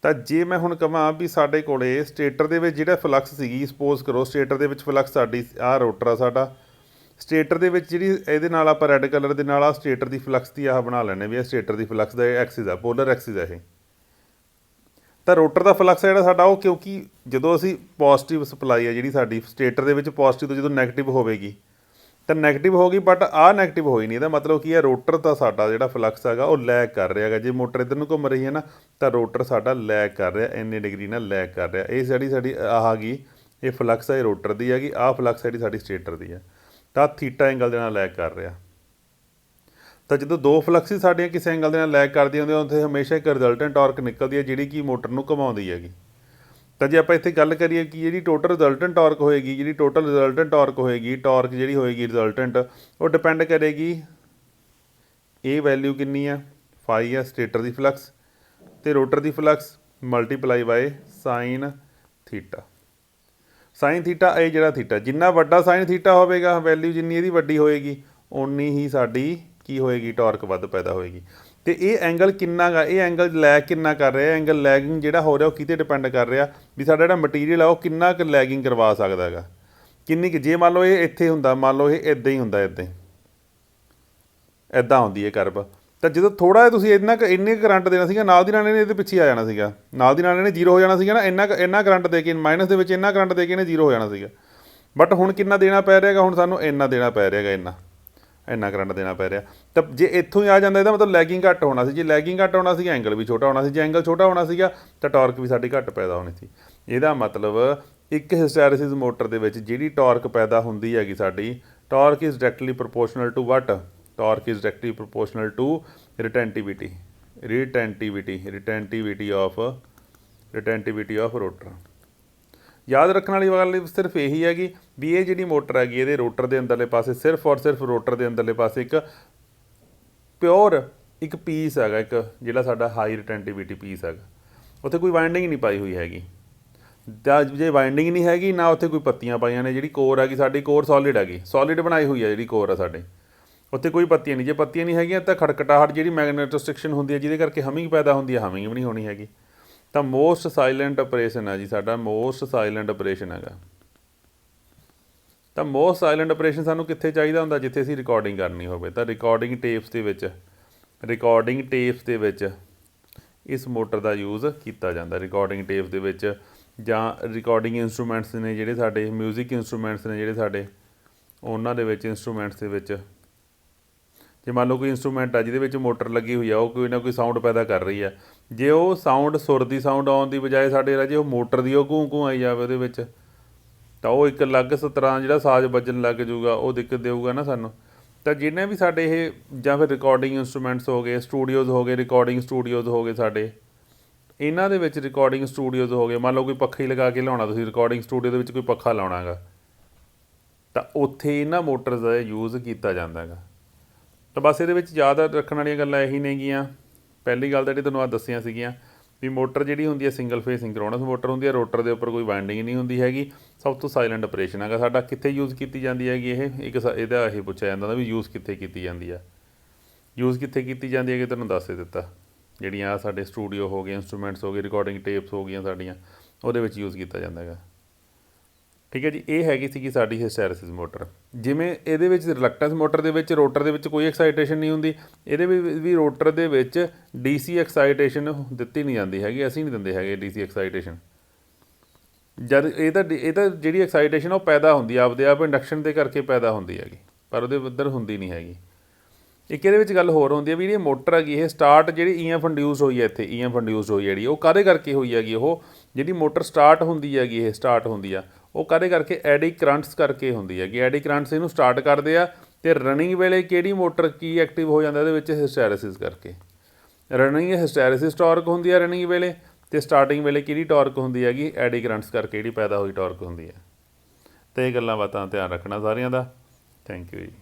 ਤਾਂ ਜੇ ਮੈਂ ਹੁਣ ਕਹਾਂ ਵੀ ਸਾਡੇ ਕੋਲੇ ਸਟੇਟਰ ਦੇ ਵਿੱਚ ਜਿਹੜਾ ਫਲਕਸ ਸੀਗੀ, ਸਪੋਜ਼ ਕਰੋ ਸਟੇਟਰ ਦੇ ਵਿੱਚ ਫਲਕਸ ਸਾਡੀ ਰੋਟਰ ਆ ਸਾਡਾ, ਸਟੇਟਰ ਦੇ ਵਿੱਚ ਜਿਹੜੀ ਇਹਦੇ ਨਾਲ ਆਪਾਂ ਰੈੱਡ ਕਲਰ ਦੇ ਨਾਲ ਸਟੇਟਰ ਦੀ ਫਲਕਸ ਦੀ ਬਣਾ ਲੈਂਦੇ ਵੀ ਇਹ ਸਟੇਟਰ ਦੀ ਫਲਕਸ ਦਾ ਐਕਸਿਸ ਆ, ਪੋਲਰ ਐਕਸਿਸ ਆ ਇਹ। ਤਾਂ ਰੋਟਰ ਦਾ ਫਲਕਸ ਜਿਹੜਾ ਸਾਡਾ ਉਹ, ਕਿਉਂਕਿ ਜਦੋਂ ਅਸੀਂ ਪੋਜ਼ੀਟਿਵ ਸਪਲਾਈ ਆ ਜਿਹੜੀ ਸਾਡੀ ਸਟੇਟਰ ਦੇ ਵਿੱਚ ਪੋਜ਼ੀਟਿਵ ਤੋਂ ਜਦੋਂ ਨੈਗੇਟਿਵ ਹੋਵੇਗੀ, ਤਾਂ ਨੈਗੇਟਿਵ ਹੋ ਗਈ, ਬਟ ਨੈਗੇਟਿਵ ਹੋਈ ਨਹੀਂ। ਇਹਦਾ ਮਤਲਬ ਕੀ ਹੈ, ਰੋਟਰ ਤਾਂ ਸਾਡਾ ਜਿਹੜਾ ਫਲਕਸ ਹੈਗਾ ਉਹ ਲੈਗ ਕਰ ਰਿਹਾ ਹੈਗਾ। ਜੇ ਮੋਟਰ ਇੱਧਰ ਨੂੰ ਘੁੰਮ ਰਹੀ ਹੈ ਨਾ, ਤਾਂ ਰੋਟਰ ਸਾਡਾ ਲੈਗ ਕਰ ਰਿਹਾ, ਇੰਨੇ ਡਿਗਰੀ ਨਾਲ ਲੈਗ ਕਰ ਰਿਹਾ। ਇਹ ਸਾਡੀ ਗਈ ਇਹ ਫਲਕਸ ਹੈ, ਇਹ ਰੋਟਰ ਦੀ ਹੈਗੀ, ਫਲਕਸ ਜਿਹੜੀ ਸਾਡੀ ਸਟੇਟਰ ਦੀ ਹੈ, ਤਾਂ ਥੀਟਾ ਐਂਗਲ ਦੇ ਨਾਲ ਲੈਗ ਕਰ ਰਿਹਾ। ਤਾਂ ਜਦੋਂ ਦੋ ਫਲਕਸਿਸ ਸਾਡੀਆਂ ਕਿਸੇ ਐਂਗਲ ਦੇ ਨਾਲ ਲੈਗ ਕਰਦੀਆਂ ਹੁੰਦੀਆਂ, ਉੱਥੇ ਹਮੇਸ਼ਾ ਇੱਕ ਰਿਜ਼ਲਟੈਂਟ ਟਾਰਕ ਨਿਕਲਦੀ ਹੈ, ਜਿਹੜੀ ਕਿ ਮੋਟਰ ਨੂੰ ਘੁਮਾਉਂਦੀ ਹੈਗੀ। ਤਾਂ ਜੇ ਆਪਾਂ ਇੱਥੇ ਗੱਲ ਕਰੀਏ ਕਿ ਜਿਹੜੀ ਟੋਟਲ ਰਿਜ਼ਲਟੈਂਟ ਟਾਰਕ ਹੋਏਗੀ, ਟਾਰਕ ਜਿਹੜੀ ਹੋਏਗੀ ਰਿਜ਼ਲਟੈਂਟ, ਉਹ ਡਿਪੈਂਡ ਕਰੇਗੀ ਇਹ ਵੈਲਿਊ ਕਿੰਨੀ ਆ, ਫਾਈ ਆ ਸਟੇਟਰ ਦੀ ਫਲਕਸ, ਅਤੇ ਰੋਟਰ ਦੀ flux multiply by sine theta. Sine theta ਇਹ ਜਿਹੜਾ ਥੀਟਾ, ਜਿੰਨਾ ਵੱਡਾ ਸਾਈਨ ਥੀਟਾ ਹੋਵੇਗਾ, ਵੈਲਿਊ ਜਿੰਨੀ ਇਹਦੀ ਵੱਡੀ ਹੋਏਗੀ ਓਨੀ ਹੀ ਸਾਡੀ ਕੀ ਹੋਏਗੀ, ਟਾਰਕ ਵੱਧ ਪੈਦਾ ਹੋਏਗੀ। ਤੇ ਇਹ ਐਂਗਲ ਕਿੰਨਾ ਗਾ, ਇਹ ਐਂਗਲ ਲੈਗ ਕਿੰਨਾ ਕਰ ਰਿਹਾ, ਐਂਗਲ ਲੈਗਿੰਗ ਜਿਹੜਾ ਹੋ ਰਿਹਾ ਉਹ ਕਿਤੇ ਡਿਪੈਂਡ ਕਰ ਰਿਹਾ ਵੀ ਸਾਡਾ ਜਿਹੜਾ ਮਟੀਰੀਅਲ ਆ ਉਹ ਕਿੰਨਾ ਕੁ ਲੈਗਿੰਗ ਕਰਵਾ ਸਕਦਾ ਹੈਗਾ, ਕਿੰਨੀ ਕੁ। ਜੇ ਮੰਨ ਲਓ ਇਹ ਇੱਥੇ ਹੁੰਦਾ, ਮੰਨ ਲਓ ਇਹ ਇੱਦਾਂ ਹੀ ਹੁੰਦਾ, ਇੱਦਾਂ ਹੁੰਦੀ ਹੈ ਕਰਵ, ਤਾਂ ਜਦੋਂ ਥੋੜ੍ਹਾ ਜਿਹਾ ਤੁਸੀਂ ਇੰਨੇ ਕਰੰਟ ਦੇਣਾ ਸੀਗਾ, ਨਾਲ ਦੀ ਨਾਲ ਇਹਨੇ ਇਹਦੇ ਪਿੱਛੇ ਆ ਜਾਣਾ ਸੀਗਾ, ਨਾਲ ਦੀ ਨਾਲ ਇਹਨੇ ਜ਼ੀਰੋ ਹੋ ਜਾਣਾ ਸੀਗਾ ਨਾ, ਇੰਨਾ ਕਰੰਟ ਦੇ ਕੇ ਮਾਈਨਸ ਦੇ ਵਿੱਚ ਇੰਨਾ ਕਰੰਟ ਦੇ ਕੇ ਇਹਨੇ ਜ਼ੀਰੋ ਹੋ ਜਾਣਾ ਸੀਗਾ। ਬਟ ਹੁਣ ਕਿੰਨਾ ਦੇਣਾ ਪੈ ਰਿਹਾ ਹੈਗਾ, ਹੁਣ ਸਾਨੂੰ ਇੰਨਾ ਦੇਣਾ ਪੈ ਰਿਹਾ ਹੈਗਾ, ਇੰਨਾ ਕਰੰਟ ਦੇਣਾ ਪੈ ਰਿਹਾ। ਤਾਂ ਜੇ ਇੱਥੋਂ ਹੀ ਆ ਜਾਂਦਾ ਇਹਦਾ ਮਤਲਬ ਲੈਗਿੰਗ ਘੱਟ ਹੋਣਾ ਸੀ, ਜੇ ਲੈਗਿੰਗ ਘੱਟ ਹੋਣਾ ਸੀ ਐਂਗਲ ਵੀ ਛੋਟਾ ਹੋਣਾ ਸੀ, ਜੇ ਐਂਗਲ ਛੋਟਾ ਹੋਣਾ ਸੀਗਾ ਤਾਂ ਟਾਰਕ ਵੀ ਸਾਡੀ ਘੱਟ ਪੈਦਾ ਹੋਣੀ ਸੀ। ਇਹਦਾ ਮਤਲਬ ਇੱਕ ਹਿਸਟੈਰਿਸਿਸ ਮੋਟਰ ਦੇ ਵਿੱਚ ਜਿਹੜੀ ਟਾਰਕ ਪੈਦਾ ਹੁੰਦੀ ਹੈਗੀ ਸਾਡੀ, torque is directly proportional to what, torque is directly proportional to retentivity of rotor. ਯਾਦ ਰੱਖਣ ਵਾਲੀ ਗੱਲ ਸਿਰਫ ਇਹੀ ਹੈਗੀ ਵੀ ਇਹ ਜਿਹੜੀ ਮੋਟਰ ਹੈਗੀ ਇਹਦੇ ਰੋਟਰ ਦੇ ਅੰਦਰਲੇ ਪਾਸੇ ਸਿਰਫ ਔਰ ਸਿਰਫ ਰੋਟਰ ਦੇ ਅੰਦਰਲੇ ਪਾਸੇ ਇੱਕ ਪਿਓਰ ਇੱਕ ਪੀਸ ਹੈਗਾ, ਇੱਕ ਜਿਹੜਾ ਸਾਡਾ ਹਾਈ ਰਿਟੈਂਟੀਵਿਟੀ ਪੀਸ ਹੈਗਾ, ਉੱਥੇ ਕੋਈ ਵਾਇੰਡਿੰਗ ਨਹੀਂ ਪਾਈ ਹੋਈ ਹੈਗੀ। ਤਾਂ ਜੇ ਵਾਇੰਡਿੰਗ ਨਹੀਂ ਹੈਗੀ ਨਾ ਉੱਥੇ ਕੋਈ ਪੱਤੀਆਂ ਪਾਈਆਂ ਨੇ, ਜਿਹੜੀ ਕੋਰ ਹੈਗੀ ਸਾਡੀ ਕੋਰ ਸੋਲਿਡ ਹੈਗੀ, ਸੋਲਿਡ ਬਣਾਈ ਹੋਈ ਹੈ ਜਿਹੜੀ ਕੋਰ ਆ ਸਾਡੇ, ਉੱਥੇ ਕੋਈ ਪੱਤੀਆਂ ਨਹੀਂ। ਜੇ ਪੱਤੀਆਂ ਨਹੀਂ ਹੈਗੀਆਂ ਤਾਂ ਖੜਕਟਾਹਟ ਜਿਹੜੀ ਮੈਗਨੇਟੋਸਟ੍ਰਿਕਸ਼ਨ ਹੁੰਦੀ ਹੈ ਜਿਹਦੇ ਕਰਕੇ ਹਮਿੰਗ ਪੈਦਾ ਹੁੰਦੀ ਹੈ, ਹਮਿੰਗ ਵੀ ਨਹੀਂ ਹੋਣੀ ਹੈਗੀ। ਤਾਂ ਮੋਸਟ ਸਾਇਲੈਂਟ ਆਪਰੇਸ਼ਨ ਹੈ ਜੀ ਸਾਡਾ, ਮੋਸਟ ਸਾਇਲੈਂਟ ਆਪਰੇਸ਼ਨ ਹੈਗਾ। ਤਾਂ ਮੋਸਟ ਸਾਇਲੈਂਟ ਆਪਰੇਸ਼ਨ ਸਾਨੂੰ ਕਿੱਥੇ ਚਾਹੀਦਾ ਹੁੰਦਾ, ਜਿੱਥੇ ਅਸੀਂ ਰਿਕਾਰਡਿੰਗ ਕਰਨੀ ਹੋਵੇ। ਤਾਂ ਰਿਕਾਰਡਿੰਗ ਟੇਪਸ ਦੇ ਵਿੱਚ ਇਸ ਮੋਟਰ ਦਾ ਯੂਜ਼ ਕੀਤਾ ਜਾਂਦਾ, ਰਿਕਾਰਡਿੰਗ ਟੇਪ ਦੇ ਵਿੱਚ, ਜਾਂ ਰਿਕਾਰਡਿੰਗ ਇੰਸਟਰੂਮੈਂਟਸ ਨੇ ਜਿਹੜੇ ਸਾਡੇ, ਮਿਊਜ਼ਿਕ ਇੰਸਟਰੂਮੈਂਟਸ ਨੇ ਜਿਹੜੇ ਸਾਡੇ, ਉਹਨਾਂ ਦੇ ਵਿੱਚ ਇੰਸਟਰੂਮੈਂਟਸ ਦੇ ਵਿੱਚ ਜੇ ਮੰਨ ਲਓ ਕੋਈ ਇੰਸਟਰੂਮੈਂਟ ਆ ਜਿਹਦੇ ਵਿੱਚ ਮੋਟਰ ਲੱਗੀ ਹੋਈ ਆ, ਉਹ ਕੋਈ ਨਾ ਕੋਈ ਸਾਊਂਡ ਪੈਦਾ ਕਰ ਰਹੀ ਆ, ਜੇ ਉਹ ਸਾਊਂਡ ਸੁਰ ਦੀ ਸਾਊਂਡ ਆਉਣ ਦੀ ਬਜਾਏ ਸਾਡੇ ਰਾਜੇ ਉਹ ਮੋਟਰ ਦੀ ਉਹ ਘੂੰ ਘੂੰ ਆਈ ਜਾਵੇ ਉਹਦੇ ਵਿੱਚ, ਤਾਂ ਉਹ ਇੱਕ ਅਲੱਗ ਤਰ੍ਹਾਂ ਜਿਹੜਾ ਸਾਜ਼ ਵੱਜਣ ਲੱਗ ਜਾਊਗਾ, ਉਹ ਦਿੱਕਤ ਦੇਊਗਾ ਨਾ ਸਾਨੂੰ। ਤਾਂ ਜਿੰਨੇ ਵੀ ਸਾਡੇ ਇਹ ਜਾਂ ਫਿਰ ਰਿਕਾਰਡਿੰਗ ਇੰਸਟਰੂਮੈਂਟਸ ਹੋ ਗਏ, ਸਟੂਡੀਓਜ਼ ਹੋ ਗਏ, ਰਿਕਾਰਡਿੰਗ ਸਟੂਡੀਓਜ਼ ਹੋ ਗਏ ਸਾਡੇ, ਇਹਨਾਂ ਦੇ ਵਿੱਚ ਰਿਕਾਰਡਿੰਗ ਸਟੂਡੀਓਜ਼ ਹੋ ਗਏ, ਮੰਨ ਲਓ ਕੋਈ ਪੱਖਾ ਹੀ ਲਗਾ ਕੇ ਲਾਉਣਾ ਤੁਸੀਂ ਰਿਕਾਰਡਿੰਗ ਸਟੂਡੀਓ ਦੇ ਵਿੱਚ, ਕੋਈ ਪੱਖਾ ਲਾਉਣਾ ਹੈਗਾ, ਤਾਂ ਉੱਥੇ ਇਹਨਾਂ ਮੋਟਰਸ ਦਾ ਯੂਜ਼ ਕੀਤਾ ਜਾਂਦਾ ਹੈਗਾ। ਤਾਂ ਬਸ ਇਹਦੇ ਵਿੱਚ ਯਾਦ ਰੱਖਣ ਵਾਲੀਆਂ ਗੱਲਾਂ ਇਹੀ ਨੇਗੀਆਂ। ਪਹਿਲੀ ਗੱਲ ਤਾਂ ਜਿਹੜੀ ਤੁਹਾਨੂੰ ਦੱਸੀਆਂ ਸੀਗੀਆਂ ਵੀ ਮੋਟਰ ਜਿਹੜੀ ਹੁੰਦੀ ਹੈ ਸਿੰਗਲ ਫੇਸ ਸਿੰਕਰੋਨਸ ਮੋਟਰ ਹੁੰਦੀ ਹੈ, ਰੋਟਰ ਦੇ ਉੱਪਰ ਕੋਈ ਵਾਇੰਡਿੰਗ ਨਹੀਂ ਹੁੰਦੀ ਹੈਗੀ, ਸਭ ਤੋਂ ਸਾਇਲੈਂਟ ਆਪਰੇਸ਼ਨ ਹੈਗਾ ਸਾਡਾ। ਕਿੱਥੇ ਯੂਜ਼ ਕੀਤੀ ਜਾਂਦੀ ਹੈਗੀ ਇਹ, ਇਹਦਾ ਇਹ ਪੁੱਛਿਆ ਜਾਂਦਾ ਵੀ ਯੂਜ਼ ਕਿੱਥੇ ਕੀਤੀ ਜਾਂਦੀ ਆ, ਯੂਜ਼ ਕਿੱਥੇ ਕੀਤੀ ਜਾਂਦੀ ਹੈਗੀ ਤੁਹਾਨੂੰ ਦੱਸ ਦਿੱਤਾ। ਜਿਹੜੀਆਂ ਆਹ ਸਾਡੇ ਸਟੂਡੀਓ ਹੋ ਗਏ, ਇੰਸਟਰੂਮੈਂਟਸ ਹੋ ਗਏ, ਰਿਕਾਰਡਿੰਗ ਟੇਪਸ ਹੋ ਗਈਆਂ ਸਾਡੀਆਂ, ਉਹਦੇ ਵਿੱਚ ਯੂਜ਼ ਕੀਤਾ ਜਾਂਦਾ ਹੈਗਾ। ਠੀਕ ਹੈ ਜੀ, ਇਹ ਹੈਗੀ ਸੀਗੀ ਸਾਡੀ ਹਿਸਟੈਰਿਸਿਸ ਮੋਟਰ। ਜਿਵੇਂ ਇਹਦੇ ਵਿੱਚ ਰਿਲਕਟੈਂਸ ਮੋਟਰ ਦੇ ਵਿੱਚ ਰੋਟਰ ਦੇ ਵਿੱਚ ਕੋਈ ਐਕਸਾਈਟੇਸ਼ਨ ਨਹੀਂ ਹੁੰਦੀ, ਇਹਦੇ ਵੀ ਰੋਟਰ ਦੇ ਵਿੱਚ DC ਐਕਸਾਈਟੇਸ਼ਨ ਦਿੱਤੀ ਨਹੀਂ ਜਾਂਦੀ ਹੈਗੀ, ਅਸੀਂ ਨਹੀਂ ਦਿੰਦੇ ਹੈਗੇ DC ਐਕਸਾਈਟੇਸ਼ਨ। ਜਦ ਇਹਦਾ ਜਿਹੜੀ ਐਕਸਾਈਟੇਸ਼ਨ ਉਹ ਪੈਦਾ ਹੁੰਦੀ ਆਪਦੇ ਆਪ ਇੰਡਕਸ਼ਨ ਦੇ ਕਰਕੇ ਪੈਦਾ ਹੁੰਦੀ ਹੈਗੀ, ਪਰ ਉਹਦੇ ਉੱਧਰ ਹੁੰਦੀ ਨਹੀਂ ਹੈਗੀ। ਇੱਕ ਇਹਦੇ ਵਿੱਚ ਗੱਲ ਹੋਰ ਹੁੰਦੀ ਹੈ ਵੀ ਜਿਹੜੀ ਮੋਟਰ ਹੈਗੀ ਇਹ ਸਟਾਰਟ ਜਿਹੜੀ EMF ਇੰਡਿਊਸ ਹੋਈ ਹੈ, ਇੱਥੇ EMF ਇੰਡਿਊਸ ਹੋਈ ਜਿਹੜੀ ਉਹ ਕਾਹਦੇ ਕਰਕੇ ਹੋਈ ਹੈਗੀ, ਉਹ ਜਿਹੜੀ ਮੋਟਰ ਸਟਾਰਟ ਹੁੰਦੀ ਹੈਗੀ, ਇਹ ਸਟਾਰਟ ਹੁੰਦੀ ਆ ਉਹ ਕਾਹਦੇ ਕਰਕੇ, ਐਡੀ ਕਰੰਟਸ ਕਰਕੇ ਹੁੰਦੀ ਹੈਗੀ। ਐਡੀ ਕਰੰਟਸ ਇਹਨੂੰ ਸਟਾਰਟ ਕਰਦੇ ਆ, ਅਤੇ ਰਨਿੰਗ ਵੇਲੇ ਕਿਹੜੀ ਮੋਟਰ ਕੀ ਐਕਟਿਵ ਹੋ ਜਾਂਦਾ ਇਹਦੇ ਵਿੱਚ, ਹਿਸਟੈਰਿਸਿਸ ਕਰਕੇ। ਰਨਿੰਗ ਹਿਸਟੈਰਿਸਿਸ ਟਾਰਕ ਹੁੰਦੀ ਹੈ ਰਨਿੰਗ ਵੇਲੇ, ਅਤੇ ਸਟਾਰਟਿੰਗ ਵੇਲੇ ਕਿਹੜੀ ਟਾਰਕ ਹੁੰਦੀ ਹੈਗੀ, ਐਡੀ ਕਰੰਟਸ ਕਰਕੇ ਜਿਹੜੀ ਪੈਦਾ ਹੋਈ ਟਾਰਕ ਹੁੰਦੀ ਹੈ। ਅਤੇ ਇਹ ਗੱਲਾਂ ਬਾਤਾਂ ਧਿਆਨ ਰੱਖਣਾ ਸਾਰਿਆਂ ਦਾ। ਥੈਂਕ ਯੂ ਜੀ।